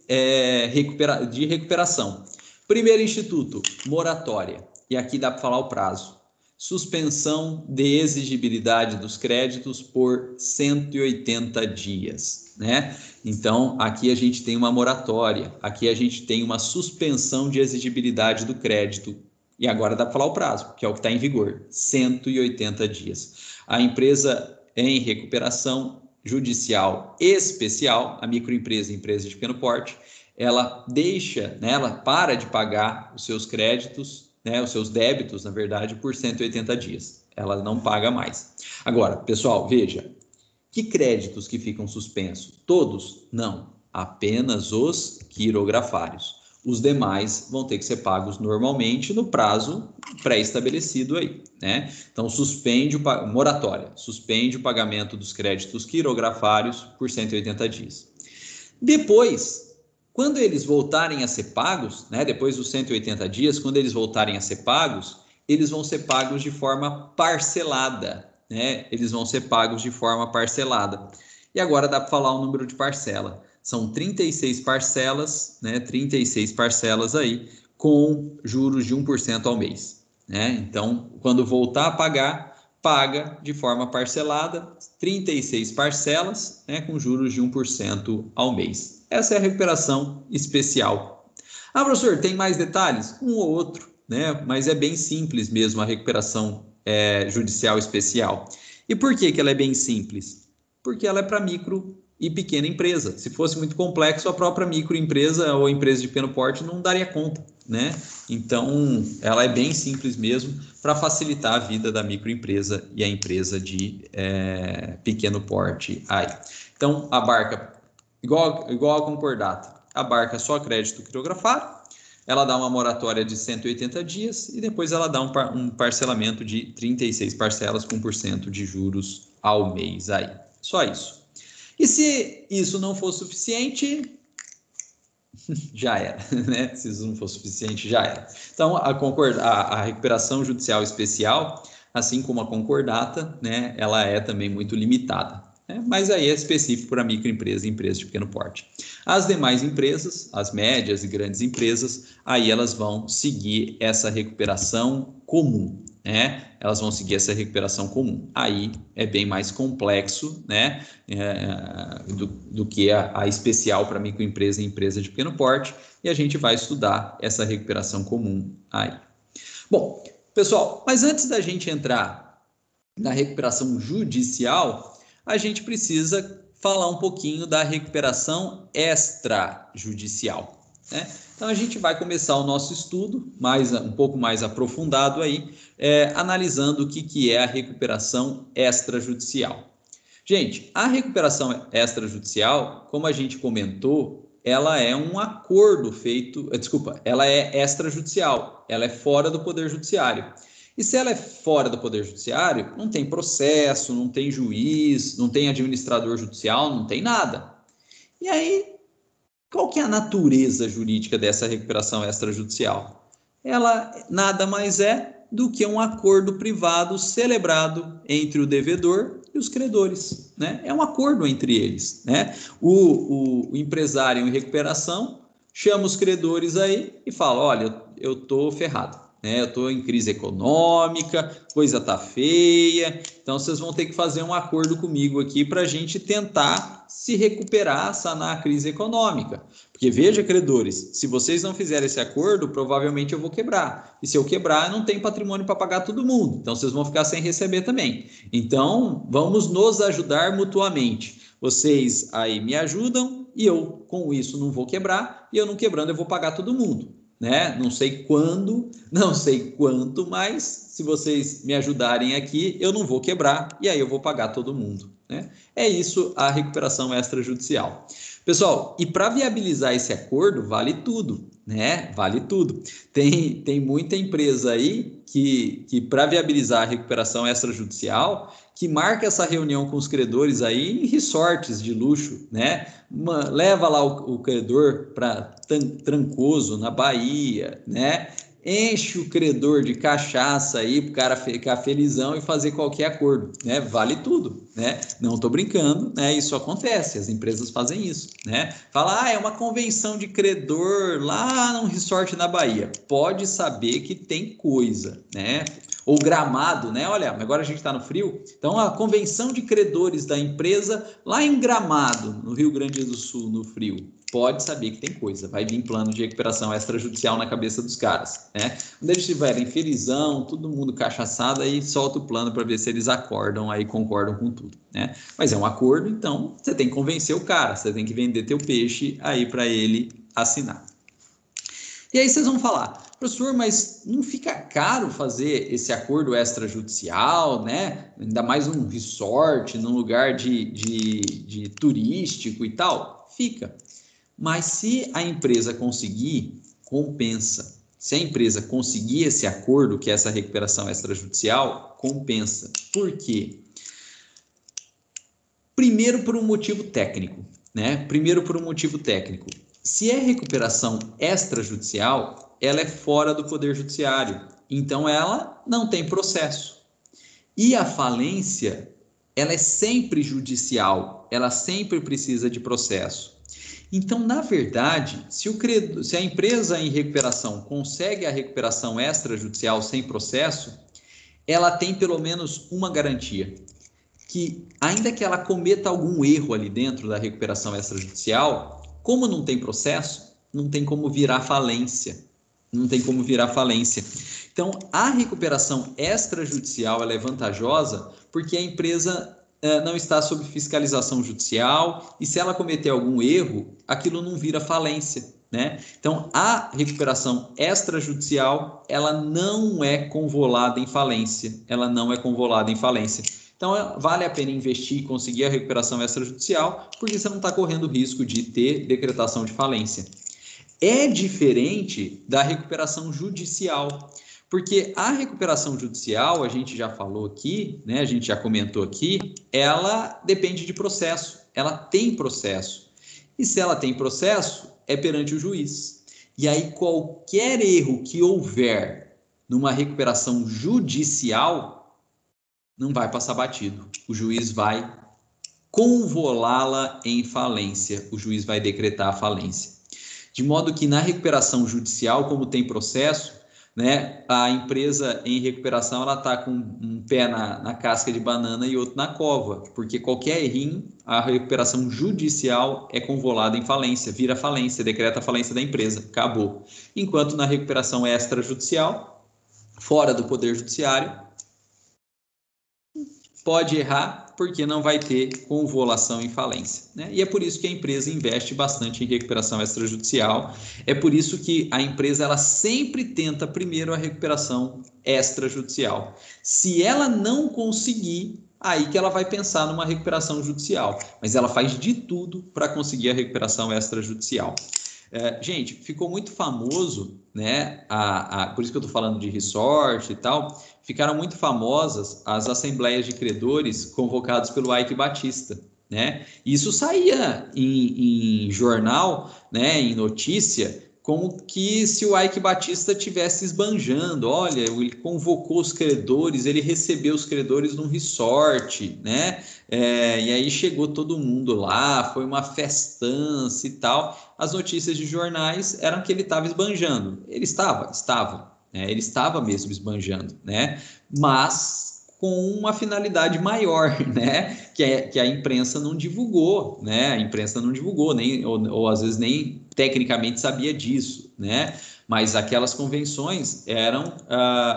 recuperação. Primeiro instituto, moratória. E aqui dá para falar o prazo. Suspensão de exigibilidade dos créditos por 180 dias, né? Então, aqui a gente tem uma moratória, aqui a gente tem uma suspensão de exigibilidade do crédito. E agora dá para falar o prazo, que é o que está em vigor, 180 dias. A empresa em recuperação judicial especial, a microempresa e empresa de pequeno porte, ela deixa, né, ela para de pagar os seus créditos, né, os seus débitos, na verdade, por 180 dias. Ela não paga mais. Agora, pessoal, veja, que créditos que ficam suspensos? Todos? Não, apenas os quirografários. Os demais vão ter que ser pagos normalmente no prazo pré-estabelecido aí, né? Então, moratória, suspende o pagamento dos créditos quirografários por 180 dias. Depois, quando eles voltarem a ser pagos, né, depois dos 180 dias, quando eles voltarem a ser pagos, eles vão ser pagos de forma parcelada, né? Eles vão ser pagos de forma parcelada. E agora dá para falar o número de parcela. São 36 parcelas, né? 36 parcelas aí, com juros de 1% ao mês, né? Então, quando voltar a pagar, paga de forma parcelada, 36 parcelas, né, com juros de 1% ao mês. Essa é a recuperação especial. Ah, professor, tem mais detalhes? Um ou outro, né? Mas é bem simples mesmo a recuperação judicial especial. E por que ela é bem simples? Porque ela é para micro e pequena empresa. Se fosse muito complexo, a própria microempresa ou empresa de pequeno porte não daria conta, né? Então, ela é bem simples mesmo para facilitar a vida da microempresa e a empresa de pequeno porte aí. Então, abarca, igual a concordata, abarca só crédito quirografário, ela dá uma moratória de 180 dias e depois ela dá um parcelamento de 36 parcelas com 1% de juros ao mês aí. Só isso. E se isso não for suficiente, já era, né? Se isso não for suficiente, já era. Então, a recuperação judicial especial, assim como a concordata, né, ela é também muito limitada, né? Mas aí é específico para microempresa e empresa de pequeno porte. As demais empresas, as médias e grandes empresas, aí elas vão seguir essa recuperação comum. né, elas vão seguir essa recuperação comum. Aí é bem mais complexo, né, do que a especial para microempresa e empresa de pequeno porte, e a gente vai estudar essa recuperação comum aí. Bom, pessoal, mas antes da gente entrar na recuperação judicial, a gente precisa falar um pouquinho da recuperação extrajudicial, né? Então, a gente vai começar o nosso estudo um pouco mais aprofundado aí, analisando o que é a recuperação extrajudicial. Gente, a recuperação extrajudicial, como a gente comentou, ela é um acordo ela é extrajudicial, ela é fora do Poder Judiciário. E se ela é fora do Poder Judiciário, não tem processo, não tem juiz, não tem administrador judicial, não tem nada. E aí, qual que é a natureza jurídica dessa recuperação extrajudicial? Ela nada mais é do que um acordo privado celebrado entre o devedor e os credores, né? É um acordo entre eles, né? O empresário em recuperação chama os credores aí e fala, olha, eu tô ferrado, né? Eu tô em crise econômica, coisa tá feia, então vocês vão ter que fazer um acordo comigo aqui para a gente tentar se recuperar, sanar a crise econômica. Porque veja, credores, se vocês não fizerem esse acordo, provavelmente eu vou quebrar. E se eu quebrar, eu não tenho patrimônio para pagar todo mundo. Então, vocês vão ficar sem receber também. Então, vamos nos ajudar mutuamente. Vocês aí me ajudam e eu, com isso, não vou quebrar. E eu não quebrando, eu vou pagar todo mundo, né? Não sei quando, não sei quanto, mas se vocês me ajudarem aqui, eu não vou quebrar e aí eu vou pagar todo mundo, né? É isso a recuperação extrajudicial. Pessoal, e para viabilizar esse acordo, vale tudo, né? Vale tudo. Tem muita empresa aí que para viabilizar a recuperação extrajudicial, que marca essa reunião com os credores aí em resorts de luxo, né? Leva lá o credor para Trancoso, na Bahia, né? Enche o credor de cachaça aí para o cara ficar felizão e fazer qualquer acordo, né? Vale tudo, né? Não estou brincando, né? Isso acontece, as empresas fazem isso, né? Fala, é uma convenção de credor lá num resort na Bahia. Pode saber que tem coisa, né? Ou Gramado, né? Olha, agora a gente está no frio, então a convenção de credores da empresa lá em Gramado, no Rio Grande do Sul, no frio. Pode saber que tem coisa, vai vir plano de recuperação extrajudicial na cabeça dos caras, né? Quando eles estiverem felizão, todo mundo cachaçado, aí solta o plano para ver se eles acordam, aí concordam com tudo, né? Mas é um acordo, então você tem que convencer o cara, você tem que vender teu peixe aí para ele assinar. E aí vocês vão falar, professor, mas não fica caro fazer esse acordo extrajudicial, né? Ainda mais num resort, num lugar de turístico e tal? Fica. Mas se a empresa conseguir, compensa. Se a empresa conseguir esse acordo, que é essa recuperação extrajudicial, compensa. Por quê? Primeiro por um motivo técnico, né? Primeiro por um motivo técnico. Se é recuperação extrajudicial, ela é fora do Poder Judiciário. Então, ela não tem processo. E a falência, ela é sempre judicial. Ela sempre precisa de processo. Então, na verdade, se a empresa em recuperação consegue a recuperação extrajudicial sem processo, ela tem pelo menos uma garantia, que ainda que ela cometa algum erro ali dentro da recuperação extrajudicial, como não tem processo, não tem como virar falência. Não tem como virar falência. Então, a recuperação extrajudicial ela é vantajosa porque a empresa não está sob fiscalização judicial e se ela cometer algum erro, aquilo não vira falência, né? Então, a recuperação extrajudicial, ela não é convolada em falência. Ela não é convolada em falência. Então, vale a pena investir e conseguir a recuperação extrajudicial, porque você não está correndo o risco de ter decretação de falência. É diferente da recuperação judicial, porque a recuperação judicial, a gente já falou aqui, né, a gente já comentou aqui, ela depende de processo, ela tem processo. E se ela tem processo, é perante o juiz. E aí qualquer erro que houver numa recuperação judicial não vai passar batido. O juiz vai convolá-la em falência, o juiz vai decretar a falência. De modo que na recuperação judicial, como tem processo, né? A empresa em recuperação, ela está com um pé na casca de banana e outro na cova, porque qualquer errinho, a recuperação judicial é convolada em falência, vira falência, decreta a falência da empresa, acabou. Enquanto na recuperação extrajudicial, fora do Poder Judiciário, pode errar porque não vai ter convolução em falência, né? E é por isso que a empresa investe bastante em recuperação extrajudicial. É por isso que a empresa ela sempre tenta primeiro a recuperação extrajudicial. Se ela não conseguir, aí que ela vai pensar numa recuperação judicial, mas ela faz de tudo para conseguir a recuperação extrajudicial. Gente, ficou muito famoso, né? Por isso que eu estou falando de resort e tal. Ficaram muito famosas as assembleias de credores convocadas pelo Eike Batista, né? Isso saía em jornal, né? Em notícia, como que se o Eike Batista tivesse esbanjando, olha, ele convocou os credores, ele recebeu os credores num resort, né? E aí chegou todo mundo lá, foi uma festança e tal. As notícias de jornais eram que ele estava esbanjando. Ele estava, né? Ele estava mesmo esbanjando, né? Mas com uma finalidade maior, né? Que a imprensa não divulgou, né? A imprensa não divulgou, nem, ou às vezes nem tecnicamente sabia disso, né? Mas aquelas convenções eram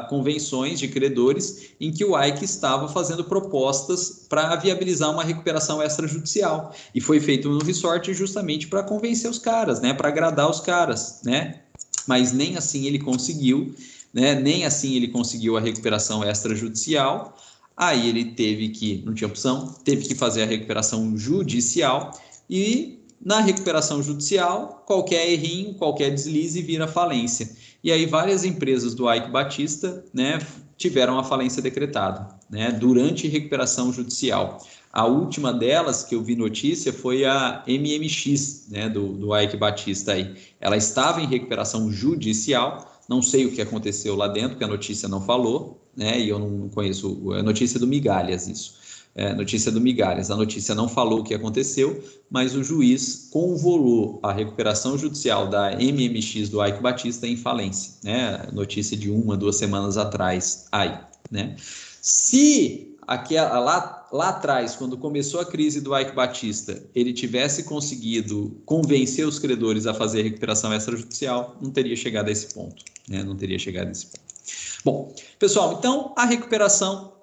convenções de credores em que o Eike estava fazendo propostas para viabilizar uma recuperação extrajudicial. E foi feito no resort justamente para convencer os caras, né? Para agradar os caras, né? Mas nem assim ele conseguiu, né? Nem assim ele conseguiu a recuperação extrajudicial. Aí ele teve que, não tinha opção, teve que fazer a recuperação judicial e na recuperação judicial, qualquer errinho, qualquer deslize vira falência. E aí várias empresas do Eike Batista, né, tiveram a falência decretada, né, durante recuperação judicial. A última delas que eu vi notícia foi a MMX, né, do Eike Batista aí. Ela estava em recuperação judicial, não sei o que aconteceu lá dentro, porque a notícia não falou, né, e eu não conheço, a notícia do Migalhas isso. Notícia do Migalhas. A notícia não falou o que aconteceu, mas o juiz convolou a recuperação judicial da MMX do Eike Batista em falência, né? Notícia de 2 semanas atrás aí, né? Se lá atrás, quando começou a crise do Eike Batista, ele tivesse conseguido convencer os credores a fazer a recuperação extrajudicial, não teria chegado a esse ponto, né? Não teria chegado a esse ponto. Bom, pessoal, então a recuperação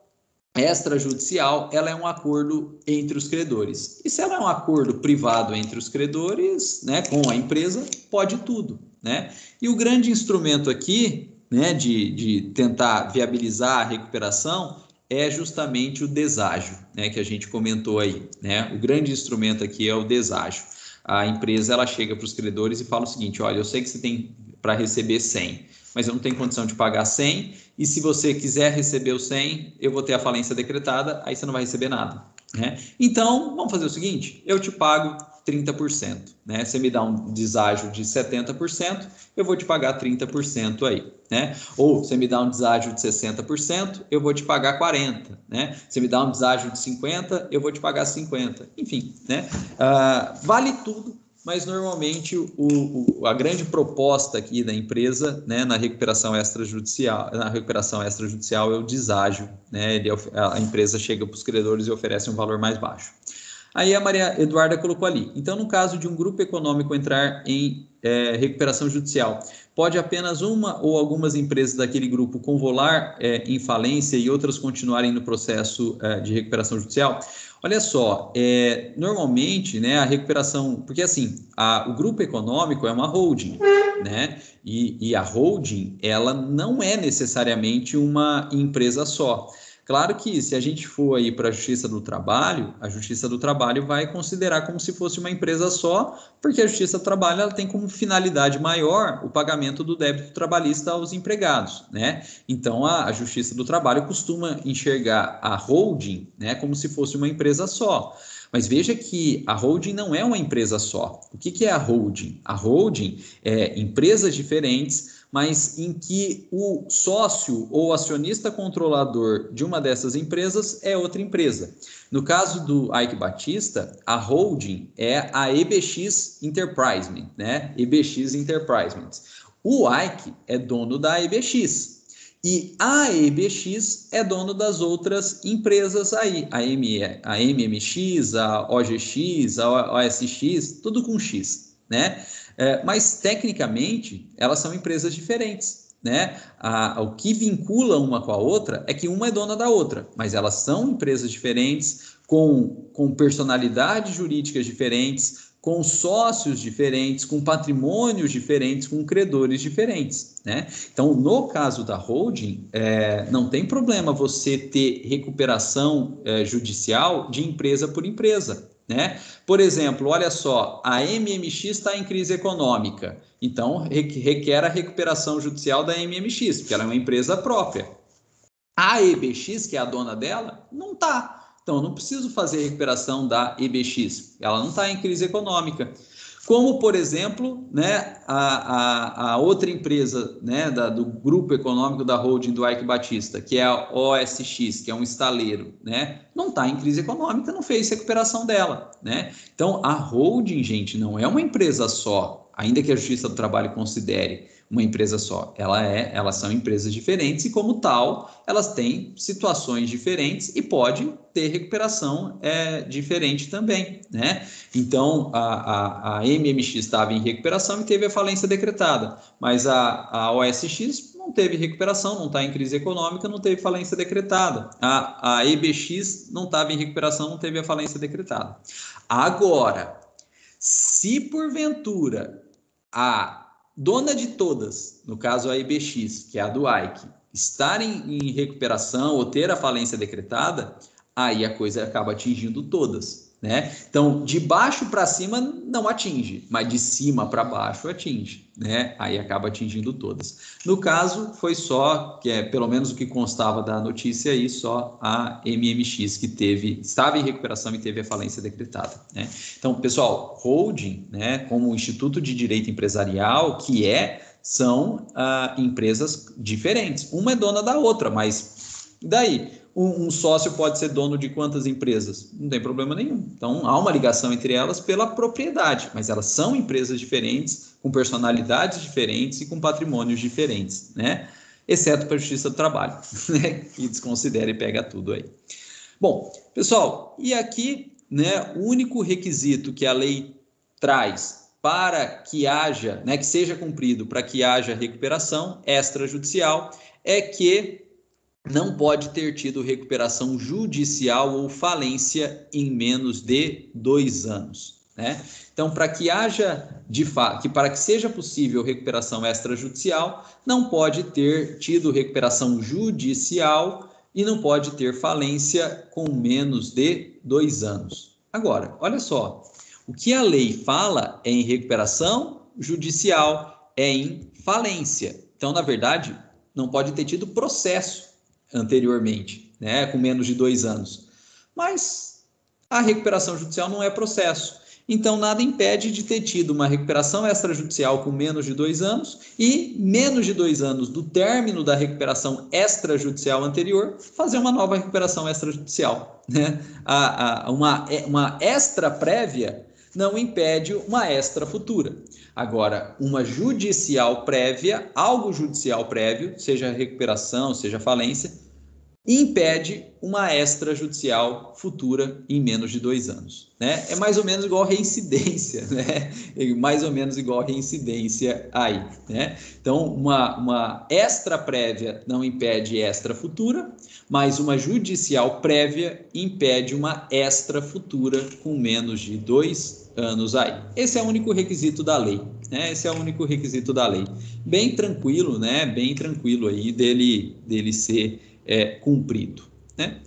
extrajudicial, ela é um acordo entre os credores. E se ela é um acordo privado entre os credores, né, com a empresa, pode tudo, né? E o grande instrumento aqui, né, de tentar viabilizar a recuperação é justamente o deságio, né, que a gente comentou aí, né? O grande instrumento aqui é o deságio. A empresa, ela chega para os credores e fala o seguinte, olha, eu sei que você tem para receber 100, mas eu não tenho condição de pagar 100, e se você quiser receber o 100, eu vou ter a falência decretada, aí você não vai receber nada, né? Então, vamos fazer o seguinte, eu te pago 30%, né? Você me dá um deságio de 70%, eu vou te pagar 30% aí, né? Ou você me dá um deságio de 60%, eu vou te pagar 40%, né? Você me dá um deságio de 50%, eu vou te pagar 50%, enfim, né? Vale tudo, mas normalmente a grande proposta aqui da empresa, né, na recuperação extrajudicial é o deságio, né? A empresa chega para os credores e oferece um valor mais baixo. Aí a Maria Eduarda colocou ali. Então, no caso de um grupo econômico entrar em recuperação judicial, pode apenas uma ou algumas empresas daquele grupo convolar em falência e outras continuarem no processo de recuperação judicial? Olha só, normalmente, né, a recuperação, porque assim, o grupo econômico é uma holding, né? E a holding, ela não é necessariamente uma empresa só. Claro que se a gente for aí para a Justiça do Trabalho, a Justiça do Trabalho vai considerar como se fosse uma empresa só, porque a Justiça do Trabalho ela tem como finalidade maior o pagamento do débito trabalhista aos empregados, né? Então a Justiça do Trabalho costuma enxergar a holding, né, como se fosse uma empresa só. Mas veja que a holding não é uma empresa só. O que é a holding? A holding é empresas diferentes, mas em que o sócio ou acionista controlador de uma dessas empresas é outra empresa. No caso do Eike Batista, a holding é a EBX Enterprisement, né? EBX Enterprisement. O Ike é dono da EBX. E a EBX é dono das outras empresas aí, a MMX, a OGX, a OSX, tudo com X, né? Mas, tecnicamente, elas são empresas diferentes, né? O que vincula uma com a outra é que uma é dona da outra, mas elas são empresas diferentes, com personalidades jurídicas diferentes, com sócios diferentes, com patrimônios diferentes, com credores diferentes, né? Então, no caso da holding, não tem problema você ter recuperação judicial de empresa por empresa, né? Por exemplo, olha só, a MMX está em crise econômica, então requer a recuperação judicial da MMX, porque ela é uma empresa própria. A EBX, que é a dona dela, não está. Então, eu não preciso fazer recuperação da EBX, ela não está em crise econômica. Como, por exemplo, né, a outra empresa, né, do grupo econômico da holding do Ike Batista, que é a OSX, que é um estaleiro, né, não está em crise econômica, não fez recuperação dela, né? Então, a holding, gente, não é uma empresa só, ainda que a Justiça do Trabalho considere uma empresa só. Elas são empresas diferentes e, como tal, elas têm situações diferentes e pode ter recuperação diferente também, né? Então, a MMX estava em recuperação e teve a falência decretada, mas a OSX não teve recuperação, não está em crise econômica, não teve falência decretada. A EBX não estava em recuperação, não teve a falência decretada. Agora, se porventura a dona de todas, no caso a EBX, que é a do Ike, estar em recuperação ou ter a falência decretada, aí a coisa acaba atingindo todas, né? Então, de baixo para cima não atinge, mas de cima para baixo atinge, né? Aí acaba atingindo todas. No caso, foi só, pelo menos o que constava da notícia aí, só a MMX que estava em recuperação e teve a falência decretada, né? Então, pessoal, holding, né, como Instituto de Direito Empresarial, são empresas diferentes. Uma é dona da outra, mas daí? Um sócio pode ser dono de quantas empresas? Não tem problema nenhum. Então, há uma ligação entre elas pela propriedade, mas elas são empresas diferentes, com personalidades diferentes e com patrimônios diferentes, né? Exceto para a Justiça do Trabalho, né? Que desconsidera e pega tudo aí. Bom, pessoal, e aqui, né, o único requisito que a lei traz para que haja, né, que seja cumprido para que haja recuperação extrajudicial é que não pode ter tido recuperação judicial ou falência em menos de 2 anos, né? Então, para que haja de fato, para que seja possível recuperação extrajudicial, não pode ter tido recuperação judicial e não pode ter falência com menos de 2 anos. Agora, olha só, o que a lei fala é em recuperação judicial, é em falência. Então, na verdade, não pode ter tido processo anteriormente, né, com menos de 2 anos. Mas a recuperação judicial não é processo. Então, nada impede de ter tido uma recuperação extrajudicial com menos de 2 anos e menos de 2 anos do término da recuperação extrajudicial anterior, fazer uma nova recuperação extrajudicial, né? Uma extra prévia não impede uma extra futura. Agora, uma judicial prévia, algo judicial prévio, seja recuperação, seja falência, impede uma extrajudicial futura em menos de 2 anos, né? É mais ou menos igual reincidência, né? Mais ou menos igual reincidência aí, né? Então, uma extra prévia não impede extra futura, mas uma judicial prévia impede uma extra futura com menos de 2 anos aí. Esse é o único requisito da lei, né? Esse é o único requisito da lei. Bem tranquilo, né? Bem tranquilo aí dele ser cumprido, né?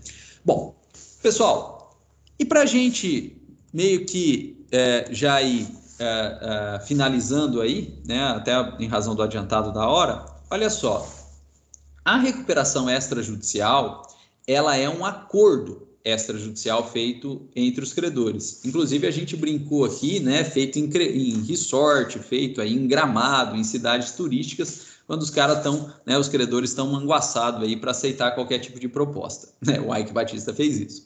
Bom, pessoal, e para a gente meio que já ir finalizando aí, né? Até em razão do adiantado da hora, olha só, a recuperação extrajudicial, ela é um acordo extrajudicial feito entre os credores. Inclusive, a gente brincou aqui, né? Feito em resort, feito aí em Gramado, em cidades turísticas, quando os caras estão, né, os credores estão manguaçados aí para aceitar qualquer tipo de proposta, né? O Ike Batista fez isso.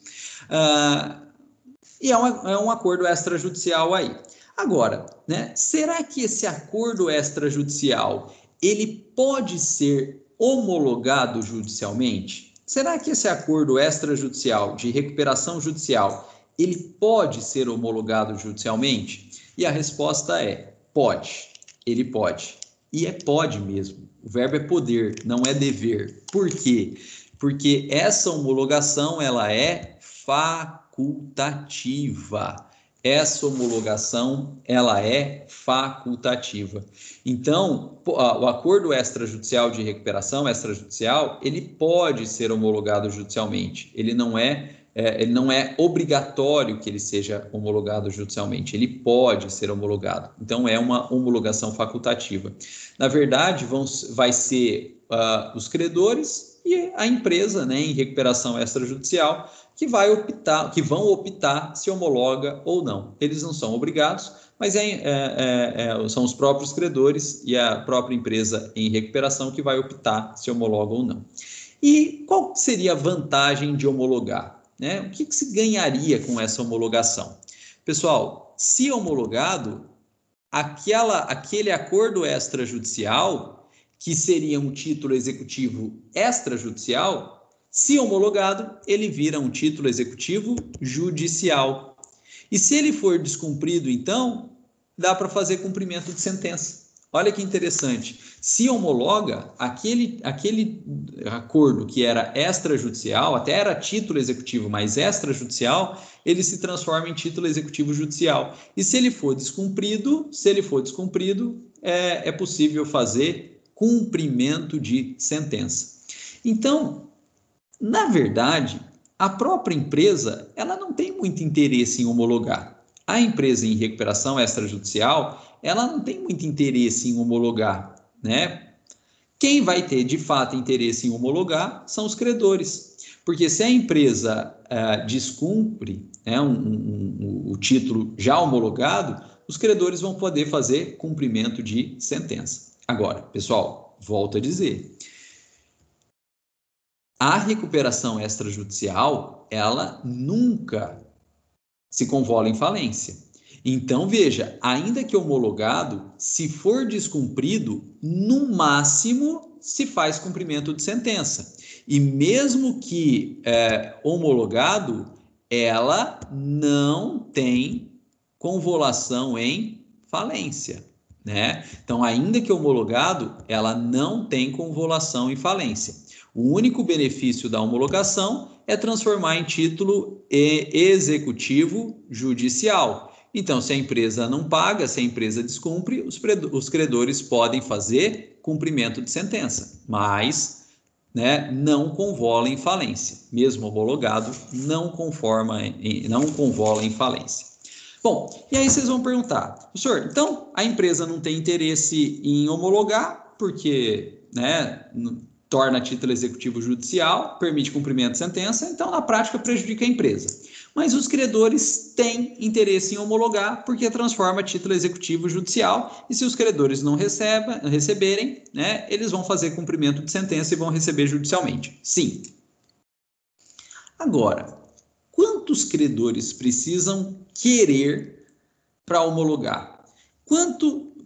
E é um acordo extrajudicial aí. Agora, né, será que esse acordo extrajudicial ele pode ser homologado judicialmente? Será que esse acordo extrajudicial de recuperação judicial ele pode ser homologado judicialmente? E a resposta é: pode. Ele pode. E pode mesmo. O verbo é poder, não é dever. Por quê? Porque essa homologação ela é facultativa. Essa homologação ela é facultativa. Então, o acordo extrajudicial de recuperação extrajudicial, ele pode ser homologado judicialmente. Ele não é obrigatório que ele seja homologado judicialmente. Ele pode ser homologado. Então, é uma homologação facultativa. Na verdade, vai ser os credores e a empresa, né, em recuperação extrajudicial, que vão optar se homologa ou não. Eles não são obrigados, mas são os próprios credores e a própria empresa em recuperação que vai optar se homologa ou não. E qual seria a vantagem de homologar, né? O que se ganharia com essa homologação? Pessoal, se homologado, aquele acordo extrajudicial, que seria um título executivo extrajudicial, se homologado, ele vira um título executivo judicial. E se ele for descumprido, então, dá para fazer cumprimento de sentença. Olha que interessante. Se homologa, aquele acordo que era extrajudicial, até era título executivo, mas extrajudicial, ele se transforma em título executivo judicial. E se ele for descumprido, é possível fazer cumprimento de sentença. Então, na verdade, a própria empresa ela não tem muito interesse em homologar. A empresa em recuperação extrajudicial ela não tem muito interesse em homologar, né? Quem vai ter de fato interesse em homologar são os credores, porque se a empresa descumpre, né, o título já homologado, os credores vão poder fazer cumprimento de sentença. Agora, pessoal, volto a dizer, a recuperação extrajudicial, ela nunca se convola em falência. Então, veja, ainda que homologado, se for descumprido, no máximo se faz cumprimento de sentença. E mesmo que homologado, ela não tem convolução em falência, né? Então, ainda que homologado, ela não tem convolução em falência. O único benefício da homologação é transformar em título executivo judicial. Então, se a empresa não paga, se a empresa descumpre, os credores podem fazer cumprimento de sentença, mas, né, não convola em falência. Mesmo homologado, não convola em falência. Bom, e aí vocês vão perguntar, professor, então a empresa não tem interesse em homologar porque, né, torna título executivo judicial, permite cumprimento de sentença, então na prática prejudica a empresa. Mas os credores têm interesse em homologar porque transforma título executivo judicial e se os credores não receberem, né, eles vão fazer cumprimento de sentença e vão receber judicialmente. Sim. Agora, quantos credores precisam querer para homologar?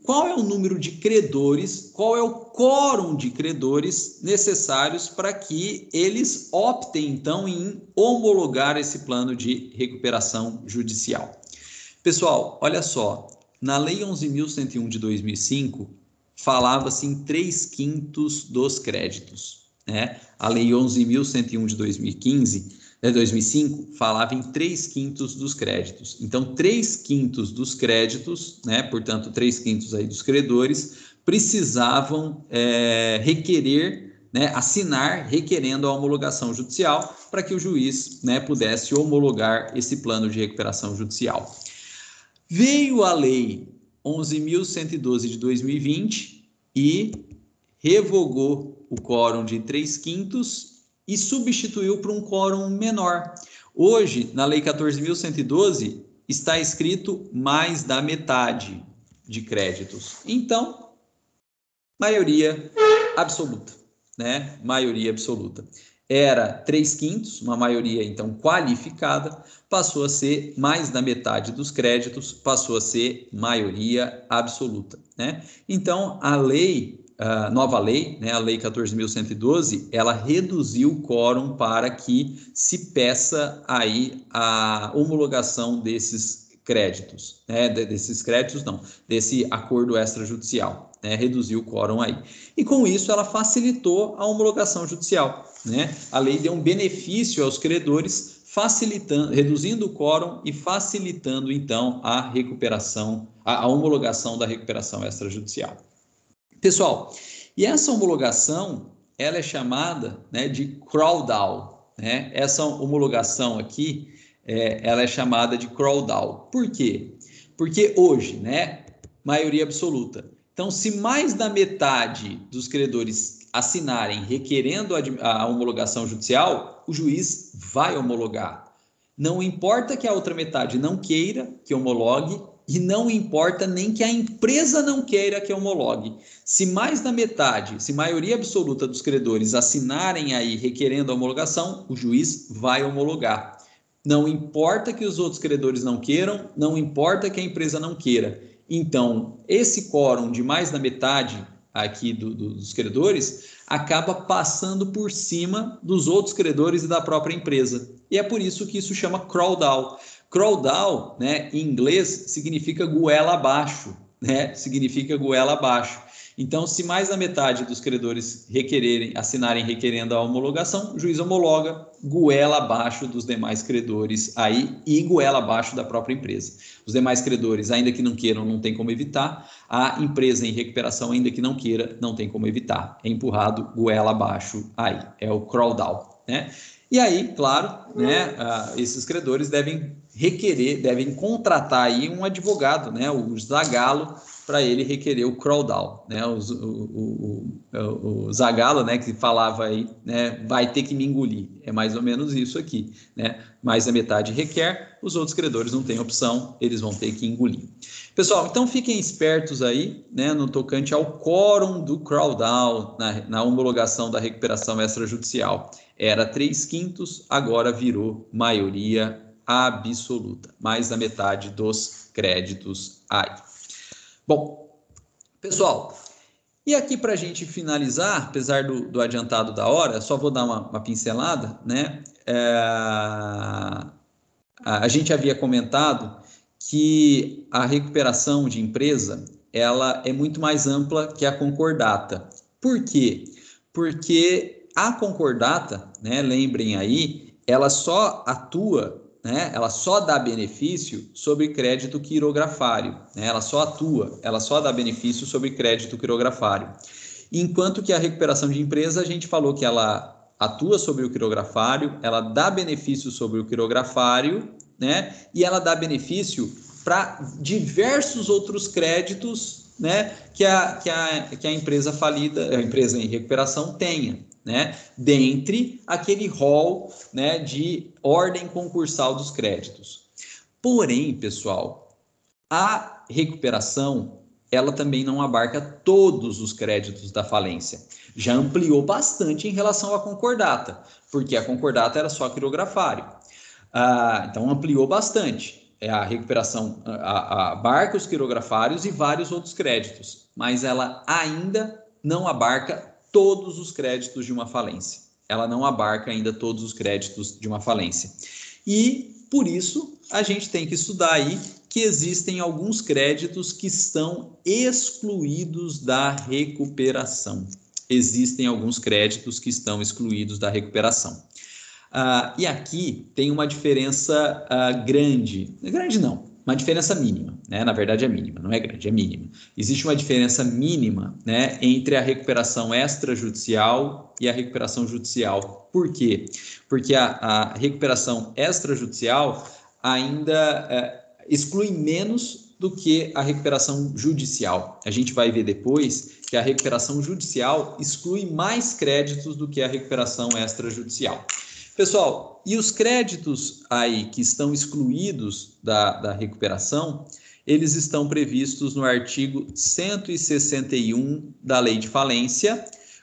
Qual é o número de credores, qual é o quórum de credores necessários para que eles optem, então, em homologar esse plano de recuperação judicial? Pessoal, olha só, na Lei 11.101 de 2005, falava-se em 3/5 dos créditos, né? A Lei 11.101 de 2005 falava em 3/5 dos créditos. Então, 3/5 dos créditos, né, portanto, 3/5 aí dos credores, precisavam requerer, né, assinar requerendo a homologação judicial para que o juiz, né, pudesse homologar esse plano de recuperação judicial. Veio a Lei 11.112 de 2020 e revogou o quórum de 3/5 e substituiu por um quórum menor. Hoje, na Lei 14.112, está escrito mais da metade de créditos. Então, maioria absoluta, né? Maioria absoluta. era 3/5, uma maioria então qualificada, passou a ser mais da metade dos créditos, passou a ser maioria absoluta, né? Então, a nova lei, né, a Lei 14.112, ela reduziu o quórum para que se peça aí a homologação desses créditos, né, desse acordo extrajudicial, né, reduziu o quórum aí. E com isso ela facilitou a homologação judicial, né? A lei deu um benefício aos credores, facilitando, reduzindo o quórum e facilitando então a recuperação, a homologação da recuperação extrajudicial. Pessoal, e essa homologação, ela é chamada, né, de crawl-down, né? Essa homologação aqui, ela é chamada de crawl-down. Por quê? Porque hoje, né, maioria absoluta. Então, se mais da metade dos credores assinarem requerendo a homologação judicial, o juiz vai homologar. Não importa que a outra metade não queira que homologue, e não importa nem que a empresa não queira que homologue. Se mais da metade, se maioria absoluta dos credores assinarem aí requerendo a homologação, o juiz vai homologar. Não importa que os outros credores não queiram, não importa que a empresa não queira. Então, esse quórum de mais da metade aqui dos credores acaba passando por cima dos outros credores e da própria empresa. E é por isso que isso chama crawl-down. Crawl-down, né, em inglês, significa goela abaixo, né? Significa goela abaixo. Então, se mais da metade dos credores assinarem requerendo a homologação, o juiz homologa, goela abaixo dos demais credores aí e goela abaixo da própria empresa. Os demais credores, ainda que não queiram, não tem como evitar. A empresa em recuperação, ainda que não queira, não tem como evitar. É empurrado goela abaixo aí. É o crawl-down, né? E aí, claro, né, esses credores devem contratar aí um advogado, né, o Zagalo, para ele requerer o crawl-down, né, o Zagalo, né, que falava aí, né, vai ter que me engolir, é mais ou menos isso aqui, né, mais da metade requer, os outros credores não têm opção, eles vão ter que engolir. Pessoal, então fiquem espertos aí, né, no tocante ao quórum do crawl-down na homologação da recuperação extrajudicial. Era 3/5, agora virou maioria absoluta, mais da metade dos créditos aí. Bom, pessoal, e aqui para a gente finalizar, apesar do adiantado da hora, só vou dar uma pincelada, né? A gente havia comentado que a recuperação de empresa, ela é muito mais ampla que a concordata. Por quê? Porque a concordata, né, lembrem aí, ela só atua, né, ela só dá benefício sobre crédito quirografário, né, ela só dá benefício sobre crédito quirografário. Enquanto que a recuperação de empresa, a gente falou que ela atua sobre o quirografário, ela dá benefício sobre o quirografário, né, e ela dá benefício para diversos outros créditos, né, que a empresa falida, a empresa em recuperação tenha, né, dentre aquele rol, né, de ordem concursal dos créditos. Porém, pessoal, a recuperação, ela também não abarca todos os créditos da falência. Já ampliou bastante em relação à concordata, porque a concordata era só quirografário. Então, ampliou bastante. A recuperação abarca os quirografários e vários outros créditos, mas ela ainda não abarca todos os créditos de uma falência. Ela não abarca ainda todos os créditos de uma falência. E, por isso, a gente tem que estudar aí que existem alguns créditos que estão excluídos da recuperação. Existem alguns créditos que estão excluídos da recuperação. E aqui tem uma diferença grande. Grande não, uma diferença mínima, né? Na verdade é mínima, não é grande, é mínima. Existe uma diferença mínima, né, entre a recuperação extrajudicial e a recuperação judicial. Por quê? Porque a recuperação extrajudicial ainda exclui menos do que a recuperação judicial. A gente vai ver depois que a recuperação judicial exclui mais créditos do que a recuperação extrajudicial. Pessoal, e os créditos aí que estão excluídos da recuperação, eles estão previstos no artigo 161 da Lei de Falência,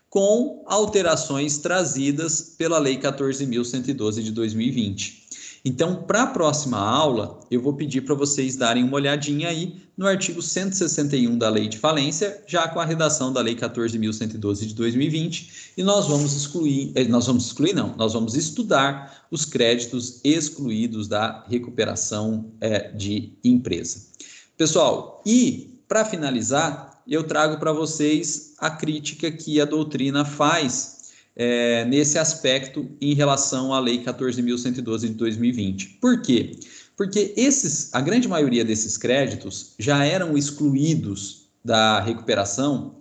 com alterações trazidas pela Lei 14.112 de 2020. Então, para a próxima aula, eu vou pedir para vocês darem uma olhadinha aí no artigo 161 da Lei de Falência, já com a redação da Lei 14.112 de 2020, e nós vamos estudar os créditos excluídos da recuperação de empresa. Pessoal, e para finalizar, eu trago para vocês a crítica que a doutrina faz nesse aspecto em relação à Lei 14.112 de 2020. Por quê? Porque a grande maioria desses créditos já eram excluídos da recuperação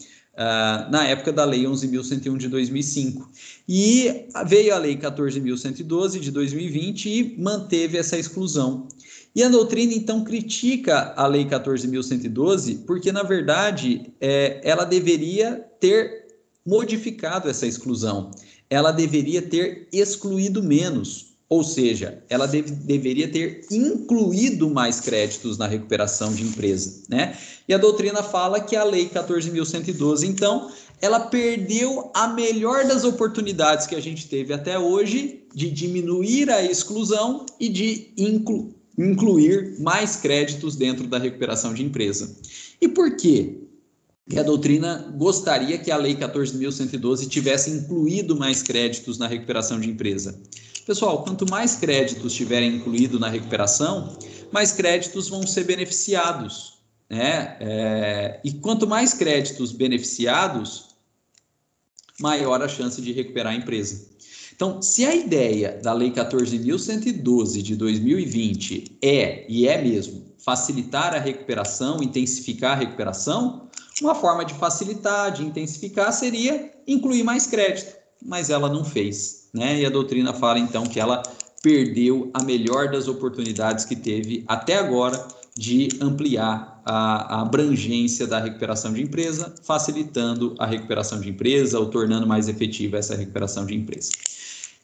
na época da Lei 11.101 de 2005. E veio a Lei 14.112 de 2020 e manteve essa exclusão. E a doutrina, então, critica a Lei 14.112 porque, na verdade, ela deveria ter modificado essa exclusão. Ela deveria ter excluído menos, ou seja, ela deveria ter incluído mais créditos na recuperação de empresa, né? E a doutrina fala que a Lei 14.112, então, ela perdeu a melhor das oportunidades que a gente teve até hoje de diminuir a exclusão e de incluir mais créditos dentro da recuperação de empresa. E por quê? Que a doutrina gostaria que a Lei 14.112 tivesse incluído mais créditos na recuperação de empresa. Pessoal, quanto mais créditos tiverem incluído na recuperação, mais créditos vão ser beneficiados, né? E quanto mais créditos beneficiados, maior a chance de recuperar a empresa. Então, se a ideia da Lei 14.112 de 2020 é mesmo, facilitar a recuperação, intensificar a recuperação, uma forma de facilitar, de intensificar, seria incluir mais crédito, mas ela não fez, né? E a doutrina fala, então, que ela perdeu a melhor das oportunidades que teve até agora de ampliar a abrangência da recuperação de empresa, facilitando a recuperação de empresa ou tornando mais efetiva essa recuperação de empresa.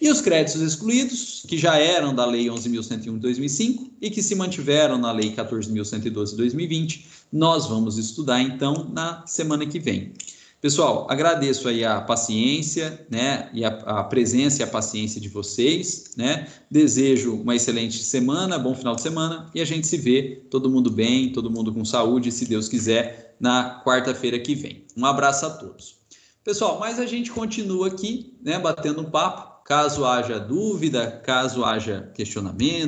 E os créditos excluídos, que já eram da Lei 11.101 de 2005 e que se mantiveram na Lei 14.112 de 2020, nós vamos estudar, então, na semana que vem. Pessoal, agradeço aí a paciência, né, e a presença e a paciência de vocês, né? Desejo uma excelente semana, bom final de semana, e a gente se vê, todo mundo bem, todo mundo com saúde, se Deus quiser, na quarta-feira que vem. Um abraço a todos. Pessoal, mas a gente continua aqui, né, batendo um papo. Caso haja dúvida, caso haja questionamento,